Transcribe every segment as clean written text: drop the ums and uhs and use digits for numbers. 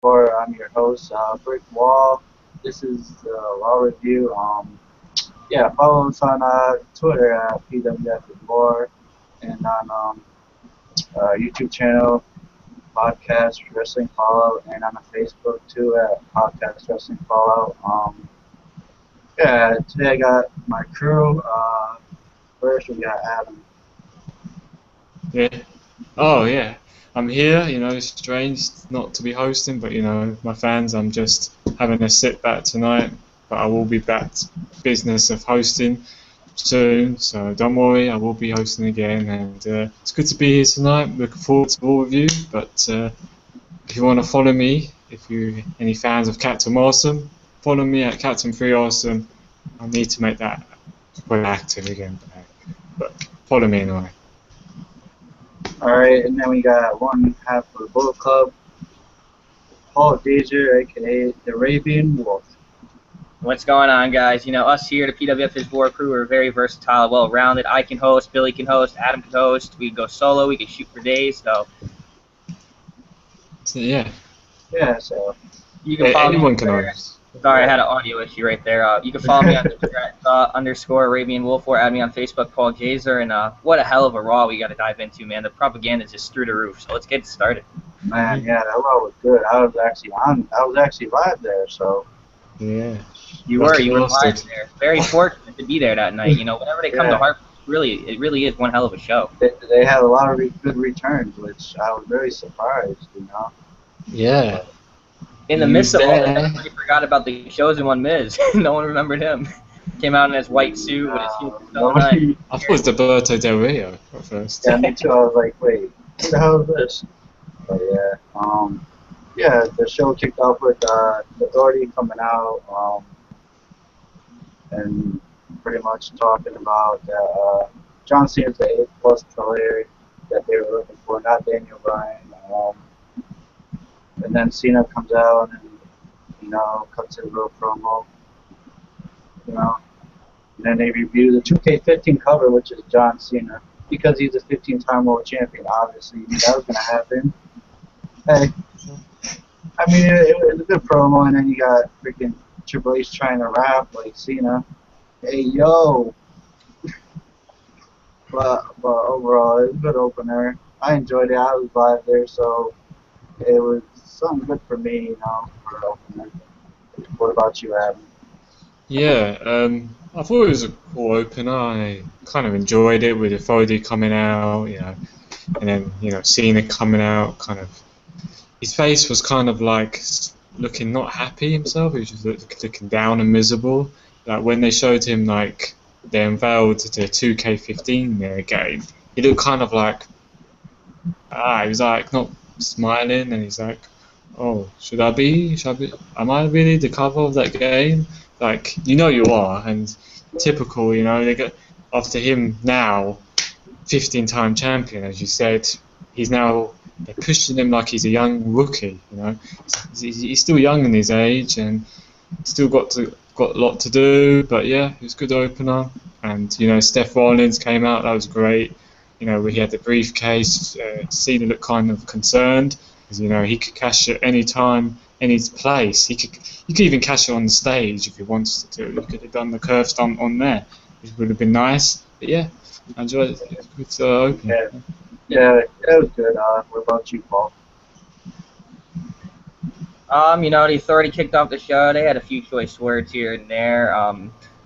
War. I'm your host, Brick Wall. This is the Raw Review. Yeah, follow us on Twitter at PWF Is War and on YouTube channel, Podcast Wrestling Fallout, and on the Facebook too at Podcast Wrestling Fallout. Yeah, today I got my crew. First we got Adam. Yeah. Oh, yeah. I'm here. It's strange not to be hosting, but my fans, I'm just having a sit back tonight. But I will be back to business of hosting soon, so don't worry, I will be hosting again. And it's good to be here tonight. Looking forward to all of you. But if you want to follow me, if you any fans of Captain Awesome, follow me at Captain 3 Awesome. I need to make that quite active again, but follow me anyway. Alright, and then we got one half of the Bullet Club, Paul Deezer, aka the Arabian Wolf. What's going on, guys? Us here, the PWF Is War crew, are very versatile, well-rounded. I can host, Billy can host, Adam can host. We can go solo, we can shoot for days, so yeah. Yeah, so you can follow anyone me. Can host. Sorry, I had an audio issue right there. You can follow me on Twitter at _ Arabian Wolf, or add me on Facebook, Paul Jazer. And what a hell of a Raw we got to dive into, man. The propaganda is just through the roof. So let's get started. Man, yeah, that Raw was good. I was actually live there, so Yeah. You were live there. Very fortunate to be there that night. Whenever they come to Hartford, it really is one hell of a show. They had a lot of good returns, which I was very surprised, Yeah. In the midst of all that, everybody forgot about the Chosen One Miz. No one remembered him. Came out in his white suit with his shoes on. I thought it was Roberto Del Rio at first. Yeah, me too. I was like, wait, who the hell is this? But yeah, the show kicked off with the Authority coming out, and pretty much talking about John Cena's the 8+ player that they were looking for, not Daniel Bryan. And then Cena comes out and, cuts a real promo, And then they review the 2K15 cover, which is John Cena, because he's a 15-time world champion. Obviously, you knew that was going to happen. Hey, I mean, it was a good promo, and then you got freaking Triple H trying to rap like Cena. Hey, yo. But overall, it was a good opener. I enjoyed it. I was live there, so it was something good for me, for an opener. What about you, Adam? Yeah, I thought it was a cool opener. I kind of enjoyed it with Authority coming out, and then, Cena coming out, kind of, his face was kind of like looking not happy himself. He was just looking down and miserable. Like when they showed him, like, they unveiled the 2K15 game, he looked kind of like, he was like not smiling, and he's like, oh, should I be? Am I really the cover of that game? Like, you are, and typical, they got after him now, 15-time champion, as you said. They're pushing him like he's a young rookie, He's still young in his age, and still got a lot to do. But yeah, it was a good opener, and Seth Rollins came out. That was great. We had the briefcase. Cena looked kind of concerned because he could cash it any time, any place. He could even cash it on the stage if he wants to. He could have done the curve stunt on there, which would have been nice. But yeah, I enjoyed it. It was a good opening. Yeah, it was good. What about you, Paul? The Authority kicked off the show. They had a few choice words here and there.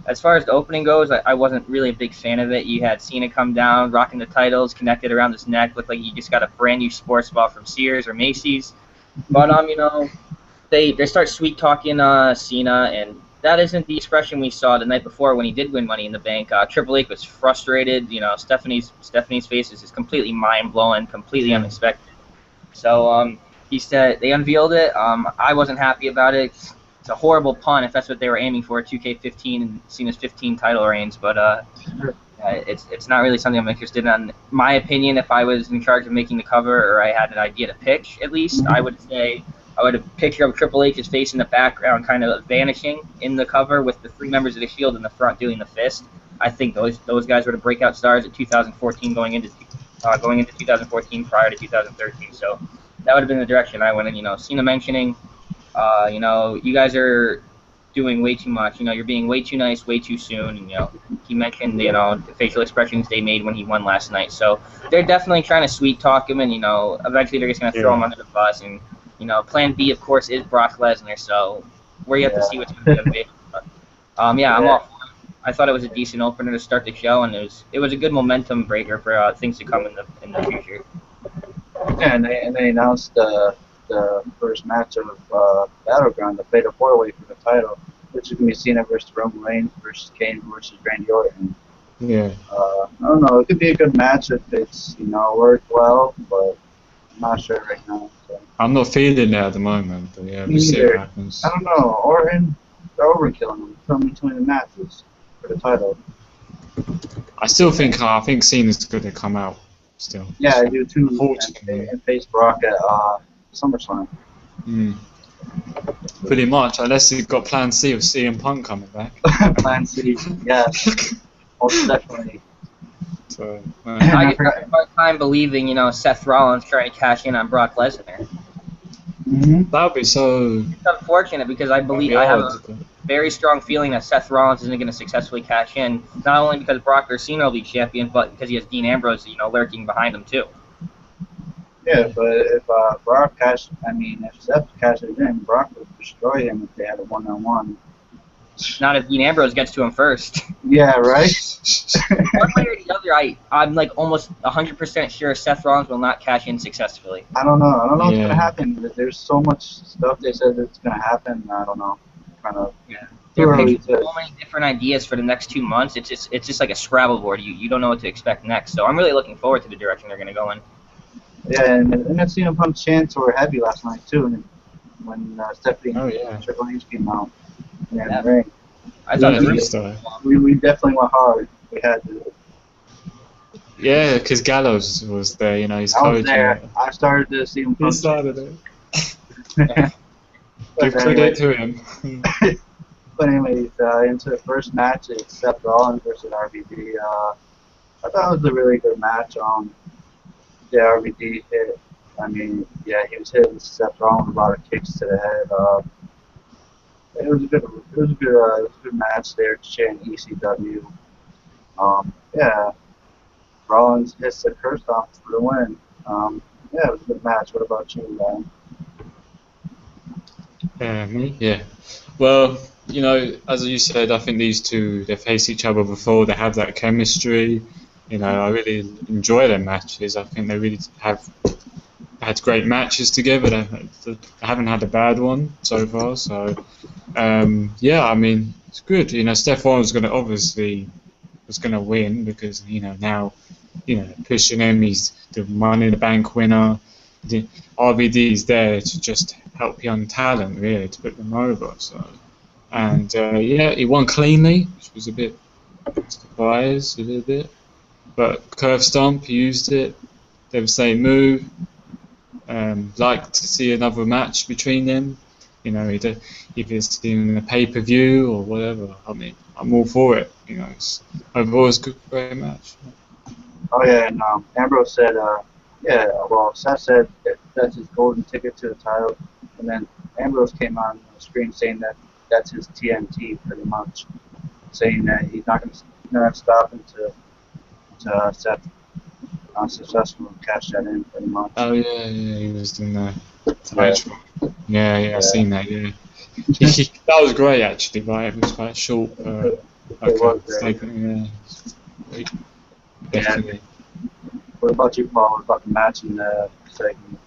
As far as the opening goes, I wasn't really a big fan of it. You had Cena come down, rocking the titles, connected around his neck, looked like he just got a brand new sports bra from Sears or Macy's. But they start sweet talking Cena, and that isn't the expression we saw the night before when he did win Money in the Bank. Triple H was frustrated. Stephanie's face is just completely mind blowing, completely unexpected. So he said they unveiled it. I wasn't happy about it. It's a horrible pun if that's what they were aiming for, 2K15 and Cena's 15 title reigns, but it's not really something I'm interested in. My opinion, if I was in charge of making the cover, or I had an idea to pitch, at least, I would say I would have a picture of Triple H's face in the background kind of vanishing in the cover with the 3 members of the Shield in the front doing the fist. I think those guys were the breakout stars at 2014 going into 2014 prior to 2013, so that would have been the direction I went in. Cena mentioning You know, you guys are doing way too much. You know, you're being way too nice, way too soon. And, you know, he mentioned, you know, the facial expressions they made when he won last night. So they're definitely trying to sweet talk him, and, you know, eventually they're just going to throw him under the bus. And, you know, plan B, of course, is Brock Lesnar. So we're yet to see what's going to be available. But, yeah, I'm all for it. I thought it was a decent opener to start the show, and it was a good momentum breaker for things to come in the future. Yeah, and they announced the first match of Battleground, the Fatal 4-Way for the title, which is going to be Cena versus Roman Reigns versus Kane versus Randy Orton. Yeah. I don't know. It could be a good match if it's, you know, worked well, but I'm not sure right now. So. I'm not feeling it at the moment, but yeah, we'll see what happens. I don't know. Orton, they're overkilling him from between the matches for the title. I think Cena's going to come out still. Yeah, I do too. Unfortunately. And face Brock at SummerSlam. Pretty much, unless you've got Plan C of CM Punk coming back. Plan C, yeah. Most definitely. So, I just have a hard time believing, you know, Seth Rollins trying to cash in on Brock Lesnar. That would be so. It's unfortunate because I have a very strong feeling that Seth Rollins isn't going to successfully cash in, not only because Brock or Cena will be champion, but because he has Dean Ambrose, you know, lurking behind him too. Yeah, but if if Seth cashes in, Brock would destroy him if they had a one-on-one. Not if Dean Ambrose gets to him first. Yeah, right? One way or the other, I'm like almost 100% sure Seth Rollins will not cash in successfully. I don't know what's going to happen. There's so much stuff they said that's going to happen. I don't know. They're pitching so many different ideas for the next 2 months. It's just like a Scrabble board. You don't know what to expect next. So I'm really looking forward to the direction they're going to go in. Yeah, and the CM Punk chants were heavy last night too, when Stephanie and Triple H came out. Yeah, right. I thought we definitely went hard. We had to. Yeah, because Gallows was there, you know, he's I was coach. there. I started to see him. He started it. Give credit to him. But anyways, into the first match, it's Seth Rollins versus RVD. I thought it was a really good match. RVD hit. He was hitting Seth Rollins with a lot of kicks to the head. It was a good match there, chanting ECW. Rollins hits the curse off for the win. It was a good match. What about you, man? Me? Yeah. Well, you know, as you said, I think these two, they face each other before, they have that chemistry. You know, I really enjoy their matches. I think they really have had great matches together. They haven't had a bad one so far. So, it's good. You know, Steph Rollins was going to win because, you know, now, you know, pushing him, he's the Money in the Bank winner. The RVD is there to just help young talent, really, to put them over. So, and he won cleanly, which was a bit surprised, a little bit. But curve stomp, he used it. Devastating move. Like to see another match between them. You know, if it's in a pay-per-view or whatever. I mean, I'm all for it. You know, it's overall it's a great match. Oh yeah, and Ambrose said, Seth said that's his golden ticket to the title, and then Ambrose came on the screen saying that that's his TNT pretty much, saying that he's not going to stop until Seth successful and cash that in pretty much. Oh yeah, he was in the title. Yeah, I seen that. Yeah, that was great actually. Right, it was quite short. Definitely. What about you, Paul? What about the match and the segment?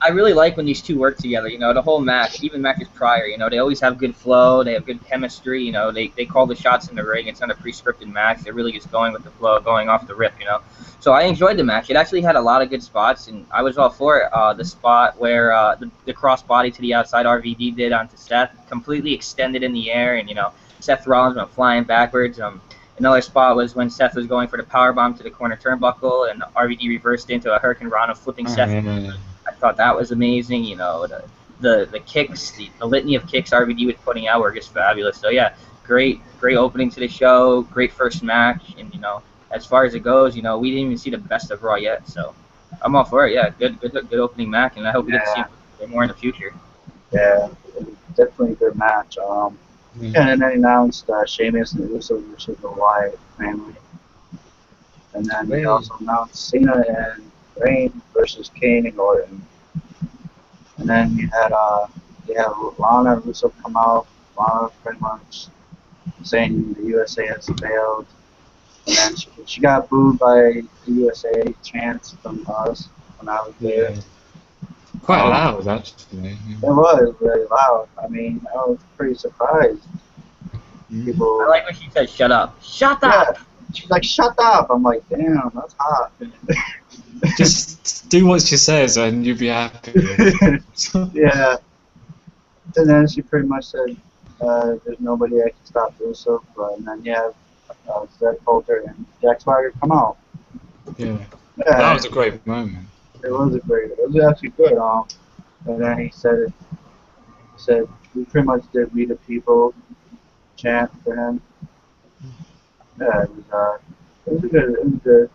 I really like when these two work together. You know, the whole match, even matches prior. You know, they always have good flow. They have good chemistry. You know, they call the shots in the ring. It's not a pre-scripted match. They're really just going with the flow, going off the rip. You know, so I enjoyed the match. It actually had a lot of good spots, and I was all for it. The spot where the cross body to the outside RVD did onto Seth, completely extended in the air, and you know, Seth Rollins went flying backwards. Another spot was when Seth was going for the powerbomb to the corner turnbuckle, and RVD reversed into a Hurricane Rana, flipping Seth. I thought that was amazing. You know, the kicks, the litany of kicks RVD was putting out were just fabulous. So yeah, great opening to the show, great first match, and you know, as far as it goes, you know, we didn't even see the best of Raw yet. So I'm all for it. Yeah, good opening match, and I hope we get to see more in the future. Yeah, it was definitely a good match. Yeah. Yeah, and then he announced Sheamus and Uso versus the Wyatt family. And then he Hey. also announced Cena and Reigns versus Kane and Orton. And then you had Lana Russo come out. Lana pretty much saying the USA has failed. And then she got booed by the USA chants from us when I was there. Yeah. Quite Um, loud, actually. it was very loud. I mean, I was pretty surprised. Mm. I People, like when she said, "Shut up, shut yeah, up." she's like, shut up. I'm like, damn, that's hot. Just do what she says and you'll be happy. Yeah. And then she pretty much said, there's nobody that can stop Russo. And then you have Zed Coulter and Jack Swagger come out. Yeah. That Yeah, was a great moment. it was actually good. And then he said, we pretty much did We the People chant for him. Yeah, it was good. It was good.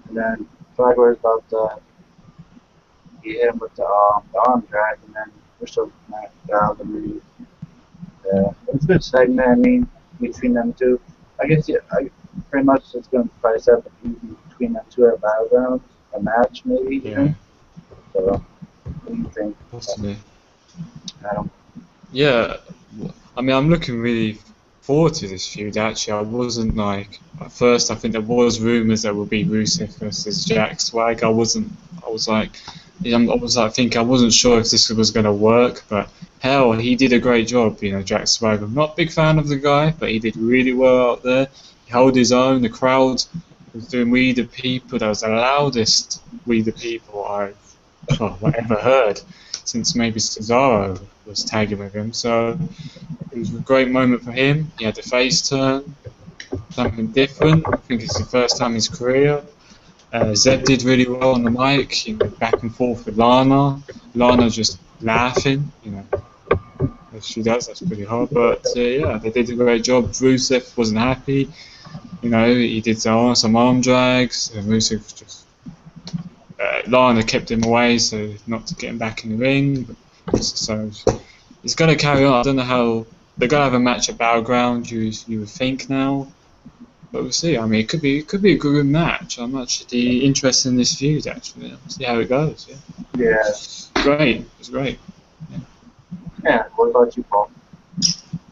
And then Swagger was about to, he hit him with the arm drag, and then Russo knocked out the move. Yeah, it was a good segment. I mean, between them two, I guess yeah, pretty much it's going to price up between them two at Battlegrounds, a match maybe Yeah, even. So, what do you think, possibly. Adam? Yeah, I mean, I'm looking really forward to this feud. Actually, I wasn't like at first. I think there was rumors that would be Rusev versus Jack Swag. I wasn't. I was like, yeah, I was like thinking I wasn't sure if this was going to work, but hell, he did a great job. You know, Jack Swag. I'm not a big fan of the guy, but he did really well out there. He held his own. The crowd was doing "We the People." That was the loudest "We the People" I've ever heard since maybe Cesaro was tagging with him. So it was a great moment for him. He had the face turn, something different. I think it's the first time in his career. Zeb did really well on the mic, you know, back and forth with Lana. Lana just laughing, you know, as she does. That's pretty hard. But yeah, they did a great job. Rusev wasn't happy. You know, he did some arm drags. And Rusev just Lana kept him away, so not to get him back in the ring. So he's going to carry on. I don't know how they're going to have a match at Battleground. You would think now, but we'll see. I mean, it could be a good match. I'm actually interested in this feud. Actually, we'll see how it goes. Yeah, Yeah, great. It's great. yeah. What about you, Paul?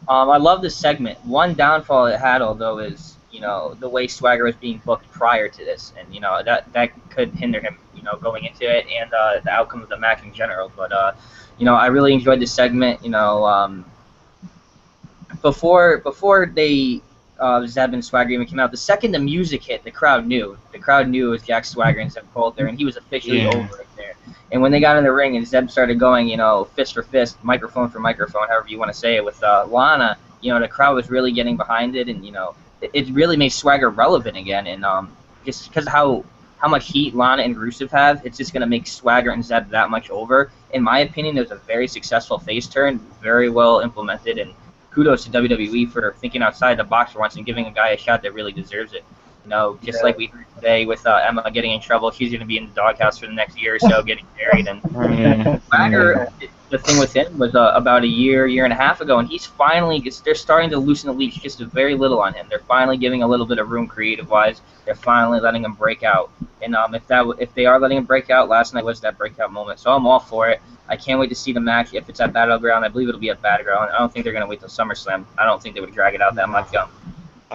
I love this segment. One downfall it had, although, is the way Swagger was being booked prior to this, and that could hinder him, going into it, and the outcome of the match in general. But I really enjoyed this segment. Before they Zeb and Swagger even came out, the second the music hit, the crowd knew. The crowd knew it was Jack Swagger and Zeb Coulter, and he was officially Yeah. over it there. And when they got in the ring and Zeb started going, fist for fist, microphone for microphone, however you want to say it, with Lana, the crowd was really getting behind it, and it really made Swagger relevant again. And just because of how much heat Lana and Rusev have, it's just going to make Swagger and Zeb that much over. In my opinion, it was a very successful face turn, very well implemented, and kudos to WWE for thinking outside the box for once and giving a guy a shot that really deserves it. Just like we heard today with Emma getting in trouble, she's going to be in the doghouse for the next year or so, getting married. And Swagger, the thing with him was about a year and a half ago, and he's finally, they're starting to loosen the leash just a very little on him. They're finally giving a little bit of room creative-wise. They're finally letting him break out. And if they are letting him break out, last night was that breakout moment. So I'm all for it. I can't wait to see the match. If it's at Battleground, I believe it'll be at Battleground. I don't think they're going to wait till SummerSlam. I don't think they would drag it out that much.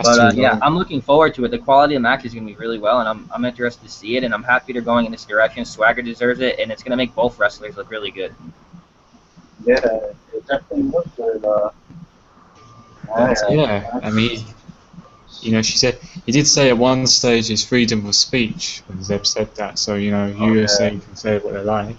But yeah, I'm looking forward to it. The quality of the match is going to be really well, and I'm interested to see it, and I'm happy they're going in this direction. Swagger deserves it, and it's going to make both wrestlers look really good. Yeah, it definitely looks good. Yeah, I mean, she said he did say at one stage his freedom of speech when Zeb said that. So USA can say what they like.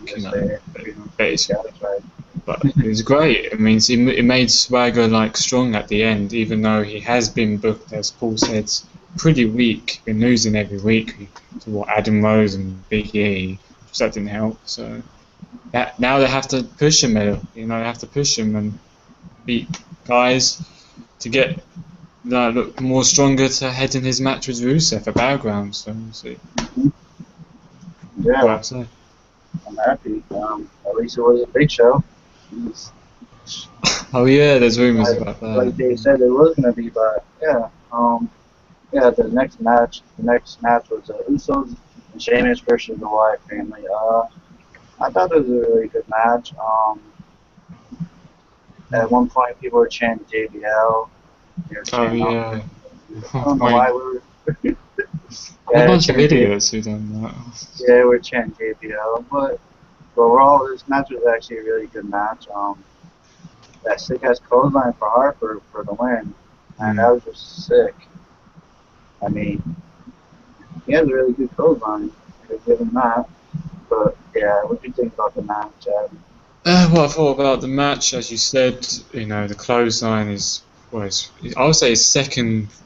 But it was great. I mean, it made Swagger strong at the end, even though he has been booked, as Paul said, pretty weak. Been losing every week to Adam Rose and Big E. So that didn't help. So now they have to push him. They have to push him and beat guys to get look more stronger to head in his match with Rusev at Battleground. So we'll see. Yeah, I'm happy. At least it was a big show. Oh yeah, there's rumors like, about like that. they said it was gonna be, but yeah. Yeah, the next match was Usos and Sheamus versus the Wyatt family. I thought it was a really good match. At one point, people were chanting JBL. They were Oh chanting, yeah. I don't know why we were. A Yeah, bunch of chanting idiots who done that. Yeah, we're chanting JBL, but overall, this match was actually a really good match. That sick ass clothesline for Harper for the win, and that was just sick. I mean, he has a really good clothesline. I give him that. But yeah, what do you think about the match, Chad? What I thought about the match, as you said, the clothesline I would say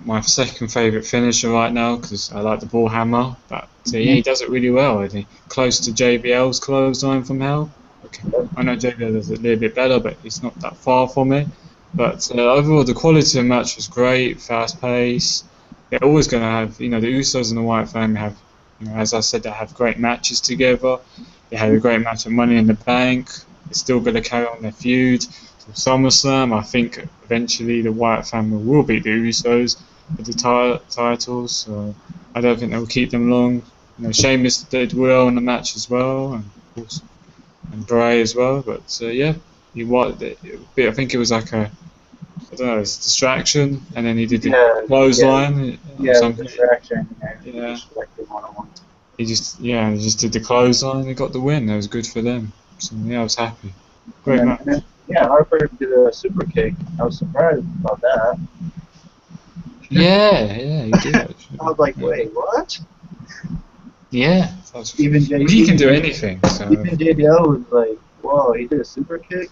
my second favourite finisher right now because I like the ball hammer. But yeah, he does it really well. I think close to JBL's clothesline from hell. Okay, I know JBL does it a little bit better, but it's not that far from it. But overall, the quality of the match was great, fast pace. They're always going to have, the Usos and the Wyatt family have, as I said, they have great matches together. They had a great match at Money in the Bank. They're still going to carry on their feud till SummerSlam. I think eventually the Wyatt family will beat the Usos for the titles. So I don't think they'll keep them long. Sheamus did well in the match as well, and of course, and Bray as well. But yeah, I think it was like I don't know, it's a distraction, and then he did the clothesline or something. Distraction. Yeah. One-on-one. He just did the clothesline. He got the win. That was good for them. So yeah, I was happy. Great match. Yeah, Harper did a super kick. I was surprised about that. Yeah, he did actually. I was like, wait, what? Yeah. He can do anything. So. Even JBL was like, whoa, he did a super kick?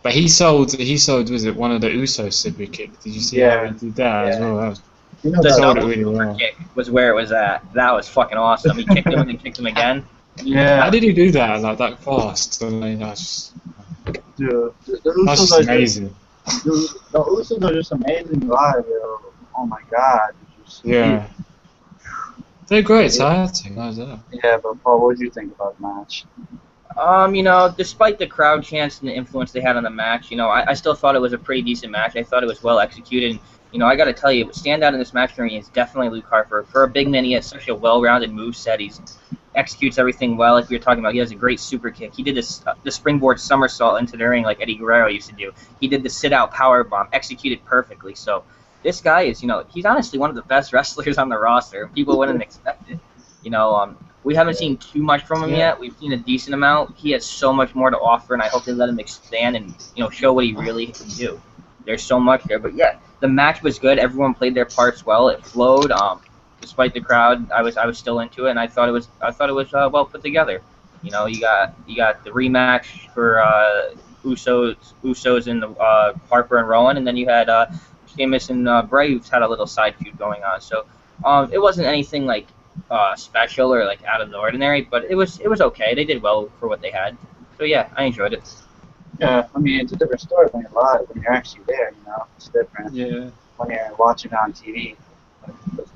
But he sold, was it one of the Usos super kick? Did you see how he did that as well? The double super kick was where it was at. That was fucking awesome. He kicked him and then kicked him again. Yeah. How did he do that like that fast? That's just amazing. The Usos are just amazing live, yo. Oh my god. Yeah. They're great tag team, Yeah, but Paul, what did you think about the match? Despite the crowd chants and the influence they had on the match, I still thought it was a pretty decent match. I thought it was well executed. I got to tell you, what stand out in this match for me is definitely Luke Harper. For a big man, he has such a well-rounded moveset. He executes everything well. Like we were talking about, he has a great super kick. He did the springboard somersault into the ring like Eddie Guerrero used to do. He did the sit-out power bomb, executed perfectly. So this guy is, he's honestly one of the best wrestlers on the roster. People wouldn't expect it. We haven't seen too much from him yet. We've seen a decent amount. He has so much more to offer, and I hope they let him expand and show what he really can do. There's so much there, but yeah, the match was good. Everyone played their parts well. It flowed. Despite the crowd, I was still into it, and I thought it was well put together. You got the rematch for Usos and Harper and Rowan, and then you had Sheamus and Bray, who's had a little side feud going on. So it wasn't anything like special or like out of the ordinary, but it was okay. They did well for what they had. So yeah, I enjoyed it. Yeah, I mean, it's a different story when you're live, when you're actually there, it's different. Yeah. When you're watching it on TV.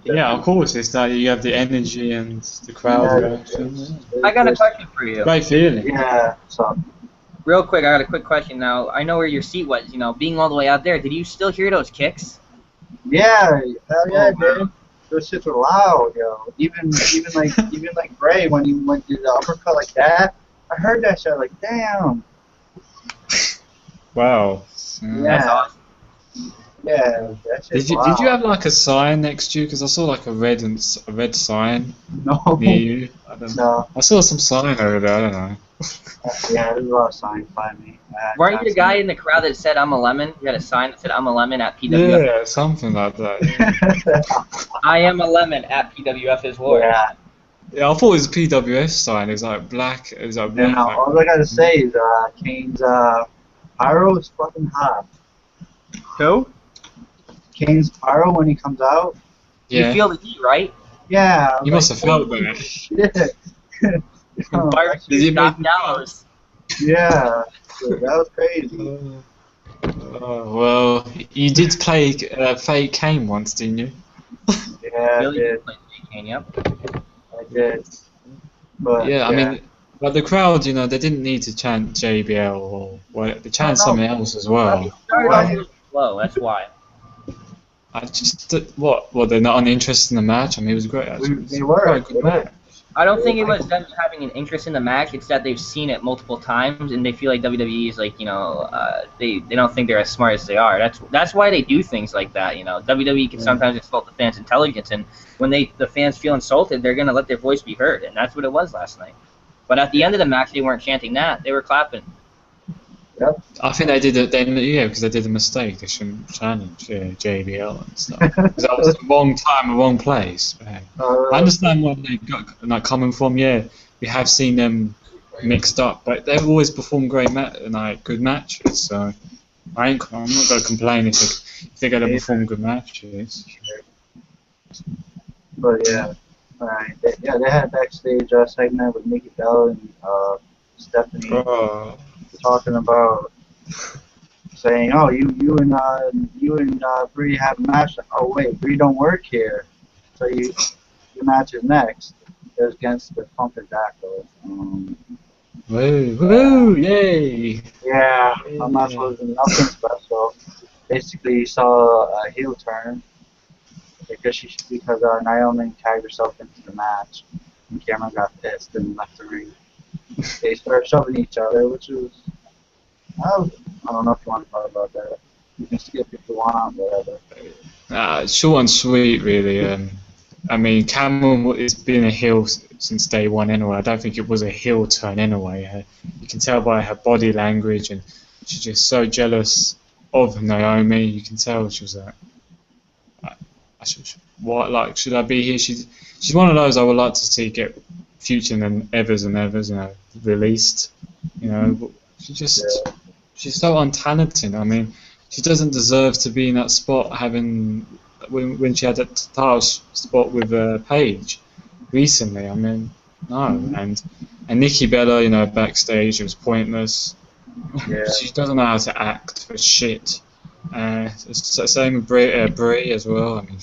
Yeah, of course, it's that you have the energy and the crowd reaction. I got a question for you. Great feeling. Yeah, so. Real quick, I got a quick question now. I know where your seat was, being all the way out there, did you still hear those kicks? Yeah, hell yeah, dude. Those shits were loud, yo. Even like Bray when he went to the uppercut like that, I heard that shit like, damn. Wow. Yeah. That's awesome. Yeah, that shit's Did you have like a sign next to you? Because I saw like a red sign No. near you. I don't know. No. I saw some sign over there. I don't know. Yeah, there's a lot of signs by me. Weren't you the guy in the crowd that said "I'm a lemon"? You had a sign that said "I'm a lemon" at PWF. Yeah, something like that. I am a lemon at PWF Is War. Yeah. Yeah, I thought it was a PWF sign. It was like black. It was like black. Yeah, all I gotta say is Kane's pyro is fucking hot. Who? Kane's pyro when he comes out. Yeah. You feel the heat, right? Yeah. You must have felt that. Shit. Did you make Gallows? Yeah. Dude, that was crazy. Well, you did play Fake Kane once, didn't you? Yeah, Really I did. played Fake Kane, yep. I did. But, yeah, I mean, But the crowd, you know, they didn't need to chant JBL or they chanted something else as well. Started off a little slow, that's why. I just what? Well, they're not uninterested in the match. I mean, it was great. They were. Quite a good match. I don't think it was them having an interest in the match. It's that they've seen it multiple times and they feel like WWE is like, you know, they don't think they're as smart as they are. That's why they do things like that. You know, WWE can sometimes insult the fans' intelligence, and when the fans feel insulted, they're gonna let their voice be heard, and that's what it was last night. But at the end of the match, they weren't chanting that; they were clapping. Yep. I think they did it then, yeah, because they did a mistake. They shouldn't challenge JBL and stuff. Because that was the wrong time, the wrong place. I understand where they got like coming from. Yeah, we have seen them mixed up, but they've always performed great good matches. So I'm not going to complain if they're going to perform good matches. But yeah, alright. They had a backstage segment with Nikki Bella and Stephanie. Talking about saying, "Oh, you and Bree have a match." Oh wait, Bree don't work here, so your match is next. It was against the Pump and Jackals. Woo! Yay! Yeah, I'm not supposed to do nothing special. Basically, you saw a heel turn because Naomi tagged herself into the match, and Cameron got pissed and left the ring. They started shoving each other, which was, I don't know if you want to talk about that. You can skip if you want, whatever. Short and sweet, really. I mean, Cameron has been a heel since day one anyway. I don't think it was a heel turn anyway. You can tell by her body language, and she's just so jealous of Naomi. You can tell she was should I be here? She's one of those I would like to see get Future and Evers, you know, released. You know, she's so untalented. I mean, she doesn't deserve to be in that spot when she had that title spot with Paige recently. I mean, no. And Nikki Bella, you know, backstage, it was pointless. Yeah. She doesn't know how to act for shit. It's the same with Brie as well. I mean,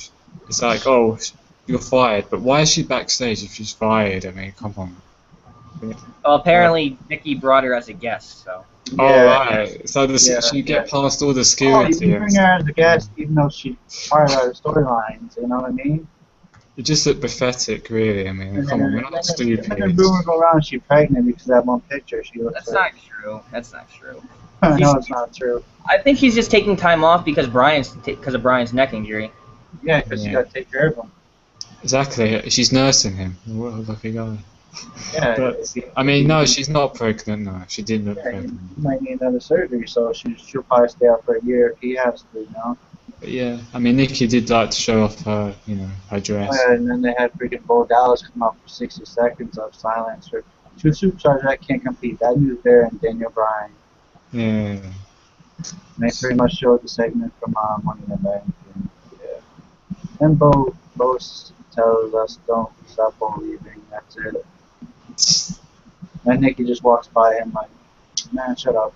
it's like, oh, you're fired, but why is she backstage if she's fired? I mean, come on. Well, apparently Nikki brought her as a guest, so. Yeah. Oh, right. So she get past all the security. Oh, you bring her as a guest, even though she's part of our storylines. You know what I mean? It just looked pathetic, really. I mean, come on, we're not stupid. And then rumors go around she's pregnant because of that one picture she looks. That's not true. That's not true. I know it's not true. I think she's just taking time off because of Brian's neck injury. Yeah, because you got to take care of him. Exactly. She's nursing him. What a lucky guy. Yeah. But, I mean, no, she's not pregnant. No, she didn't look pregnant. You might need another surgery, so she'll probably stay out for a year if he has to, you know. But yeah, I mean, Nikki did like to show off her, you know, her dress. Oh, yeah, and then they had freaking Bo Dallas come out for 60 seconds of silence for two superstars that can't compete. That News Bear and Daniel Bryan. Yeah. And they pretty much showed the segment from Money in the Bank. And, yeah. And Bo tells us don't stop believing. That's it. And Nikki just walks by him like, man, shut up.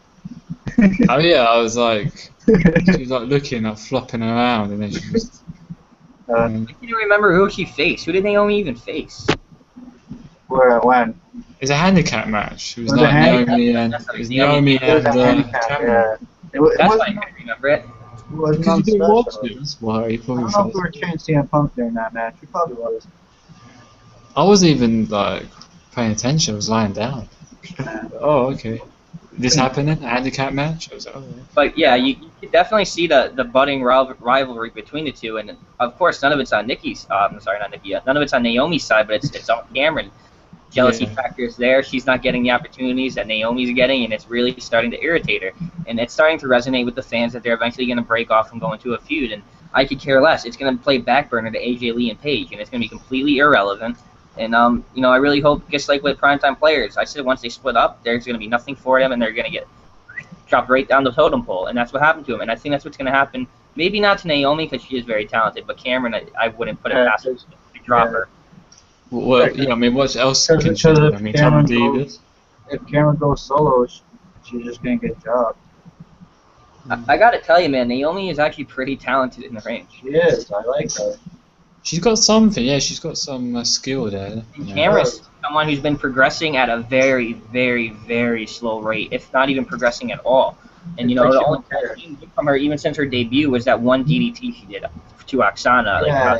Oh yeah, I was like, she was like looking, like flopping around, and then she just. I can't remember who she faced. Who did Naomi even face? Where, when? It's a handicap match. It was Was like it Naomi and Naomi It was a and handicap, Cameron. yeah. That's why I can't remember it. It wasn't Because on you didn't special. watch it. That's why you I probably don't know if we felt. were chanting CM Punk during that match. We probably was. I wasn't even like paying attention. I was lying down. Oh, okay. This happening? A handicap match? I was like, oh. But yeah, you can definitely see the budding rivalry between the two, and of course none of it's on Nikki's. I'm sorry, not Nikki. None of it's on Naomi's side, but it's on Cameron. Jealousy factors there. She's not getting the opportunities that Naomi's getting, and it's really starting to irritate her. And it's starting to resonate with the fans that they're eventually going to break off and go into a feud. And I could care less. It's going to play back burner to AJ Lee and Paige, and it's going to be completely irrelevant. And you know, I really hope, just like with primetime players, I said once they split up, there's going to be nothing for them, and they're going to get dropped right down the totem pole. And that's what happened to him. And I think that's what's going to happen. Maybe not to Naomi because she is very talented, but Cameron, I wouldn't put it past her to drop her. Well, yeah, I mean, what else can she do? I mean, Cameron Davis. If Cameron goes solo, she's just going to get dropped. I got to tell you, man, Naomi is actually pretty talented in the ring. She is. I like her. She's got something, yeah. She's got some skill there. And Yeah. Cameron's someone who's been progressing at a very, very, very slow rate, if not even progressing at all. And you know, the only thing from her, even since her debut, was that one DDT she did to Oksana. Yeah,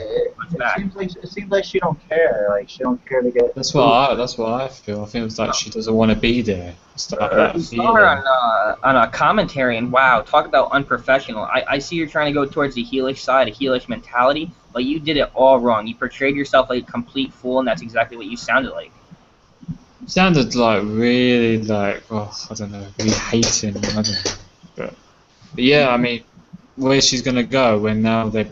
Like, it seems like she don't care. Like she don't care to get. That's what I feel. I feel it's like she doesn't want to be there. It's like that We saw feeling. her on a commentary, and wow, talk about unprofessional. I see you're trying to go towards the heelish side, a heelish mentality, but you did it all wrong. You portrayed yourself like a complete fool, and that's exactly what you sounded like. Sounded like really like, oh, I don't know, really hating. I don't know. But yeah, I mean, where's she's gonna go when now they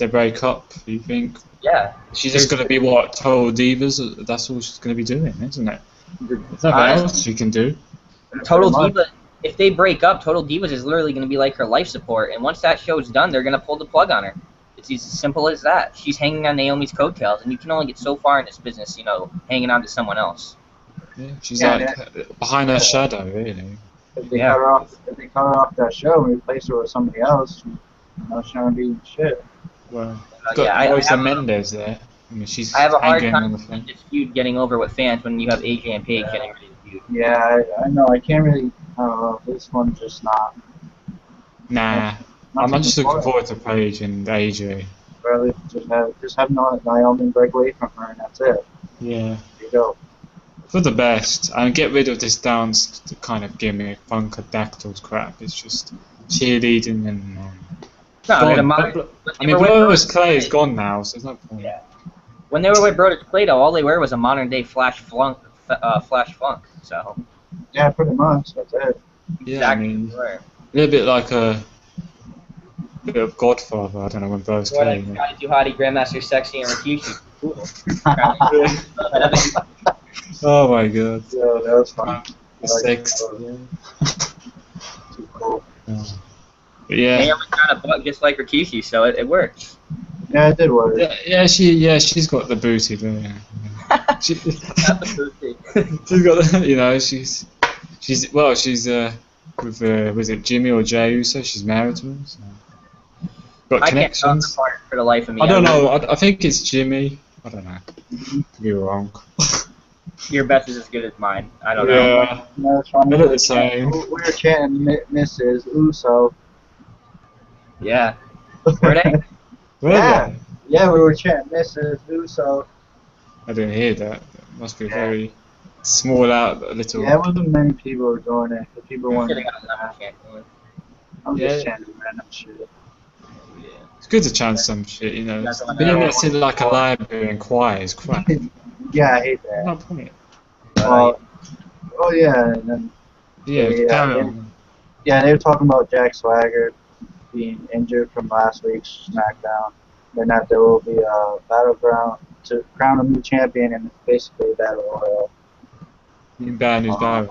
break up? You think? Yeah. She's just gonna be what, Total Divas? That's all she's gonna be doing, isn't it? There's nothing else she can do. Total Diva. If they break up, Total Divas is literally going to be like her life support, and once that show's done, they're going to pull the plug on her. It's as simple as that. She's hanging on Naomi's coattails, and you can only get so far in this business, you know, hanging on to someone else. Yeah, she's like behind her shadow, really. If they cut her off that show and replace her with somebody else, she's not gonna be shit. Well, got Rosa Mendes there. I mean, she's I have a hard hanging on time the with this feud getting over with fans when you have AJ and Paige getting ready to feud. Yeah, I know. I can't really. I don't know. This one's just not. Nah, I'm just looking forward to Paige and AJ. Really, just have Naomi break away from her, and that's it. Yeah. There you go. For the best, and get rid of this dance kind of gimmick, Funkadactyls crap. It's just cheerleading and. I mean, Brodus Clay is gone now, so there's no point. Yeah. When they were with Brodus Clay, though, all they were was a modern day Flash Funk. So. Yeah, pretty much. That's it. Yeah, Exactly. I mean, a little bit like a bit of Godfather. I don't know when Brodus Clay. Scotty Too Hottie, Grandmaster Sexy, and Rikishi. Cool. Oh my god. Yeah, that was fun. Six. Too cool. But yeah. Naomi got a butt just like Rikishi, so it works. Yeah, it did work. She's got the booty there. Yeah. She's got the, you know, she's with was it Jimmy or Jey Uso? She's married to him. So. Got connections. I can't tell the part for the life of me. I don't know. I think it's Jimmy. I don't know. Could be wrong. Your best is as good as mine. I don't know. Yeah. No, it's fine. They look the same. We were chanting Mrs. Uso. Yeah. Were they? Really? Yeah, we were chanting Mrs. Uso. I didn't hear that. It must be very small out, a little. Yeah, it wasn't many people were doing it. The people weren't. I'm Yeah. just chanting random shit. It's good to chant some shit, you know. Being next in like a library and choir is crap. Yeah, I hate that. No point. Oh yeah, and then Carry on. yeah, they were talking about Jack Swagger being injured from last week's SmackDown, and that there will be a battleground to crown a new champion, and basically a battle royal. Bad news, bad.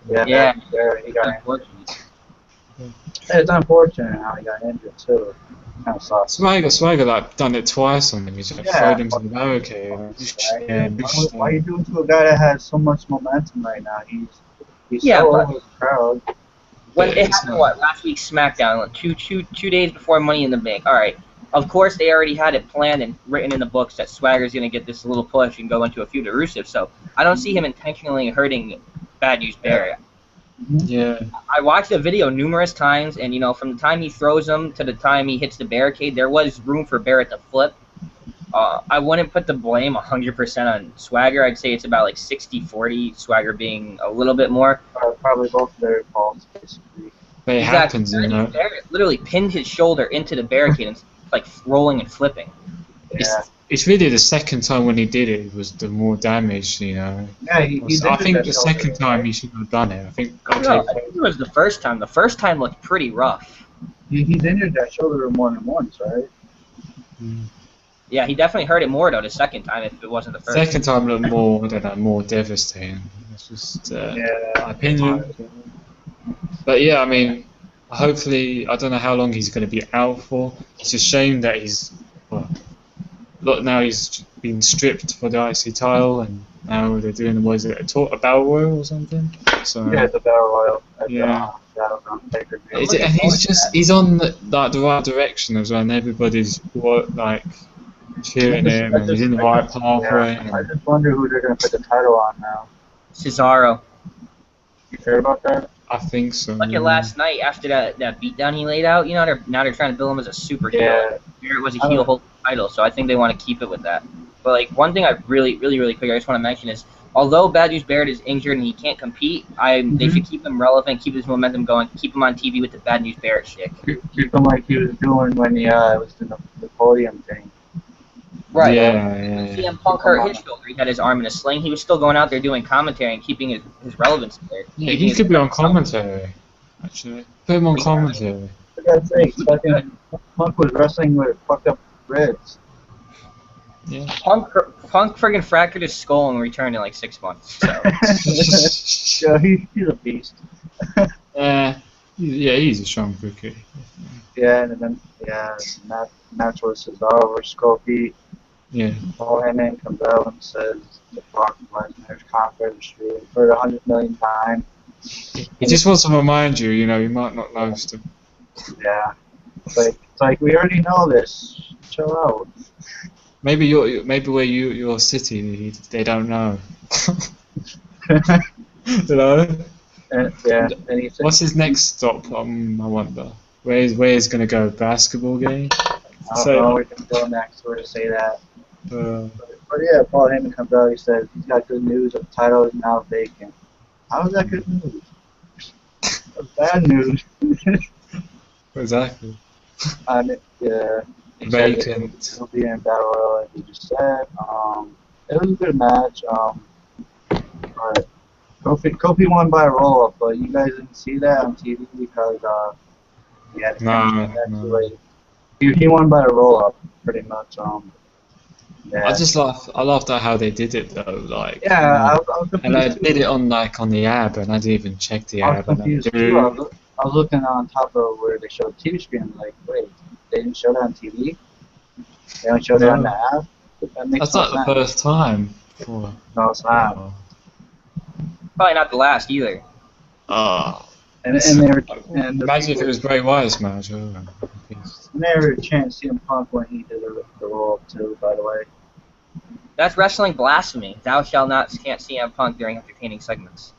Yeah. He got injured. It's unfortunate how he got injured too. Kind of sucks. Swagger like done it twice on him. He's like thrown him to the barricade. Why are you doing to a guy that has so much momentum right now? He's Yeah, so but- over the crowd. When it happened, last week's SmackDown, like two days before Money in the Bank. All right. Of course, they already had it planned and written in the books that Swagger's going to get this little push and go into a feud with Rusev. So I don't see him intentionally hurting Bad News Barry. Yeah. I watched the video numerous times, and from the time he throws him to the time he hits the barricade, there was room for Barrett to flip. I wouldn't put the blame 100% on Swagger. I'd say it's about like 60-40, Swagger being a little bit more. Probably both their faults, basically. But it happens, you know. Barrett literally pinned his shoulder into the barricade and like rolling and flipping. Yeah. It's really the second time when he did it was the more damage, you know. Yeah, I think the second time he shouldn't have done it. I think I think it was the first time. The first time looked pretty rough. He's injured that shoulder more than once, right? Yeah, he definitely hurt it more though the second time if it wasn't the first. Second time looked more, I don't know, more devastating. It's just my opinion. But yeah, I mean, hopefully, I don't know how long he's going to be out for. It's a shame that look, now he's been stripped for the IC title, and now they're doing, a battle royal or something? So, Yeah, the battle royal. Yeah. And he's on the right direction as well, and everybody's like cheering him, and he's in the right pathway. Yeah, I just wonder who they're gonna put the title on now. Cesaro. You care about that? I think so. Look at last night after that beatdown he laid out. You know, they're trying to bill him as a super heel. Yeah. It was a heel holding the title, so I think they want to keep it with that. But like one thing I really quick I just want to mention is, although Bad News Barrett is injured and he can't compete, they should keep him relevant, keep his momentum going, keep him on TV with the Bad News Barrett shtick. Keep him like he was doing when he was in the podium thing. Right. Yeah. CM Punk hurt his shoulder. He had his arm in a sling. He was still going out there doing commentary and keeping his relevance there. Yeah, he could be on commentary, actually. Put him on commentary. For God's sake, fucking Punk was wrestling with fucked up ribs. Yeah. Punk friggin' fractured his skull and returned in like 6 months. So. Yeah, he's a beast. Yeah, he's a strong rookie. Yeah, and then match was Cesaro versus Kofi. Yeah. Paul Heyman comes out and says the Brock Lesnar's conquered the street for the 100 millionth time. He just wants to remind you, you might not know stuff. Yeah, it's like we already know this. Chill out. Maybe where your city, they don't know. You know? And he said, What's his next stop? I wonder. Where's he gonna go? Basketball game? I don't know where he's going next, where to say that. But yeah, Paul Heyman comes out, he says he's got good news, the title is now vacant. How is that good news? That's bad news. Exactly. Yeah. Vacant. He'll be in Battle Royal, like you just said. It was a good match. But Kofi won by a roll-up, but you guys didn't see that on TV because he had No. He won by a roll-up, pretty much. Yeah. I laughed at how they did it though, like. Yeah, I was confused. And I did it on the app, and I didn't even check the app. I was looking on top of where they showed the TV screen, like, wait, they didn't show that on TV? They don't show that on the app? That's not the first time. No, it's not. Probably not the last either. Oh. And Imagine if it was Bray Wyatt's match. they were chanting CM Punk when he did the roll-up too, by the way. That's wrestling blasphemy. Thou shalt not chant CM Punk during entertaining segments.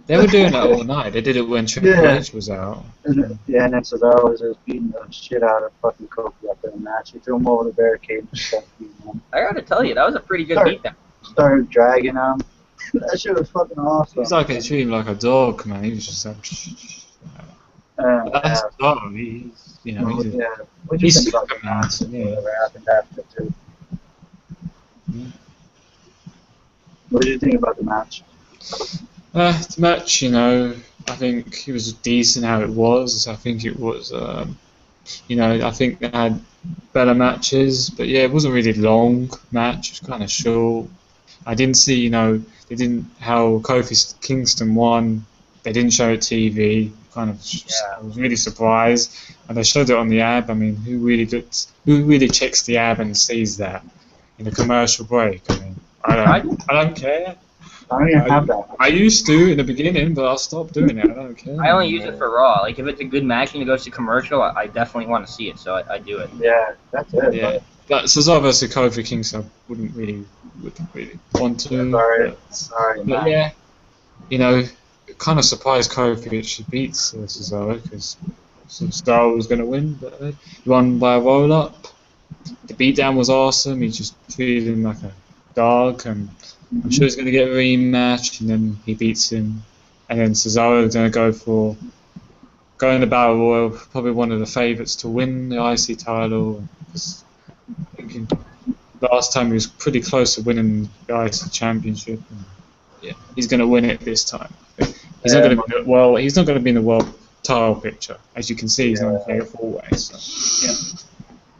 They were doing that all night. They did it when Triple H was out. And then Cesaro was just beating the shit out of fucking Kofi after the match. He threw him over the barricade and stuff. I gotta tell you, that was a pretty good beatdown. Started dragging him. That shit was fucking awesome. He's like, they treat him like a dog, man. He was just like, that's a dog. He's, What do you he's think about the match? Whatever happened after too. What did you think about the match? The match, I think it was decent how it was. I think it was, I think they had better matches, but yeah, it wasn't really long match. It was kind of short. I didn't see, how Kofi Kingston won. They didn't show it TV. I was really surprised, and they showed it on the app. I mean, who really checks the app and sees that in a commercial break? I mean, I don't care. I don't even have that. I used to in the beginning, but I stopped doing it. I don't care. I only use it for Raw. Like, if it's a good match and it goes to commercial, I definitely want to see it, so I do it. Yeah, that's it. Yeah. But Cesaro versus Kofi Kingston, I wouldn't really want to. Sorry, but yeah, it kind of surprised Kofi that she beats Cesaro because Cesaro was going to win, but he won by a roll-up. The beatdown was awesome. He just treated him like a dog, and I'm sure he's going to get a rematch, and then he beats him. And then Cesaro is going to go in the Battle Royal, probably one of the favourites to win the IC title. I think last time he was pretty close to winning the IC championship. And yeah, he's going to win it this time. He's not going to be in the world title picture. As you can see, he's not going to play it four ways. So.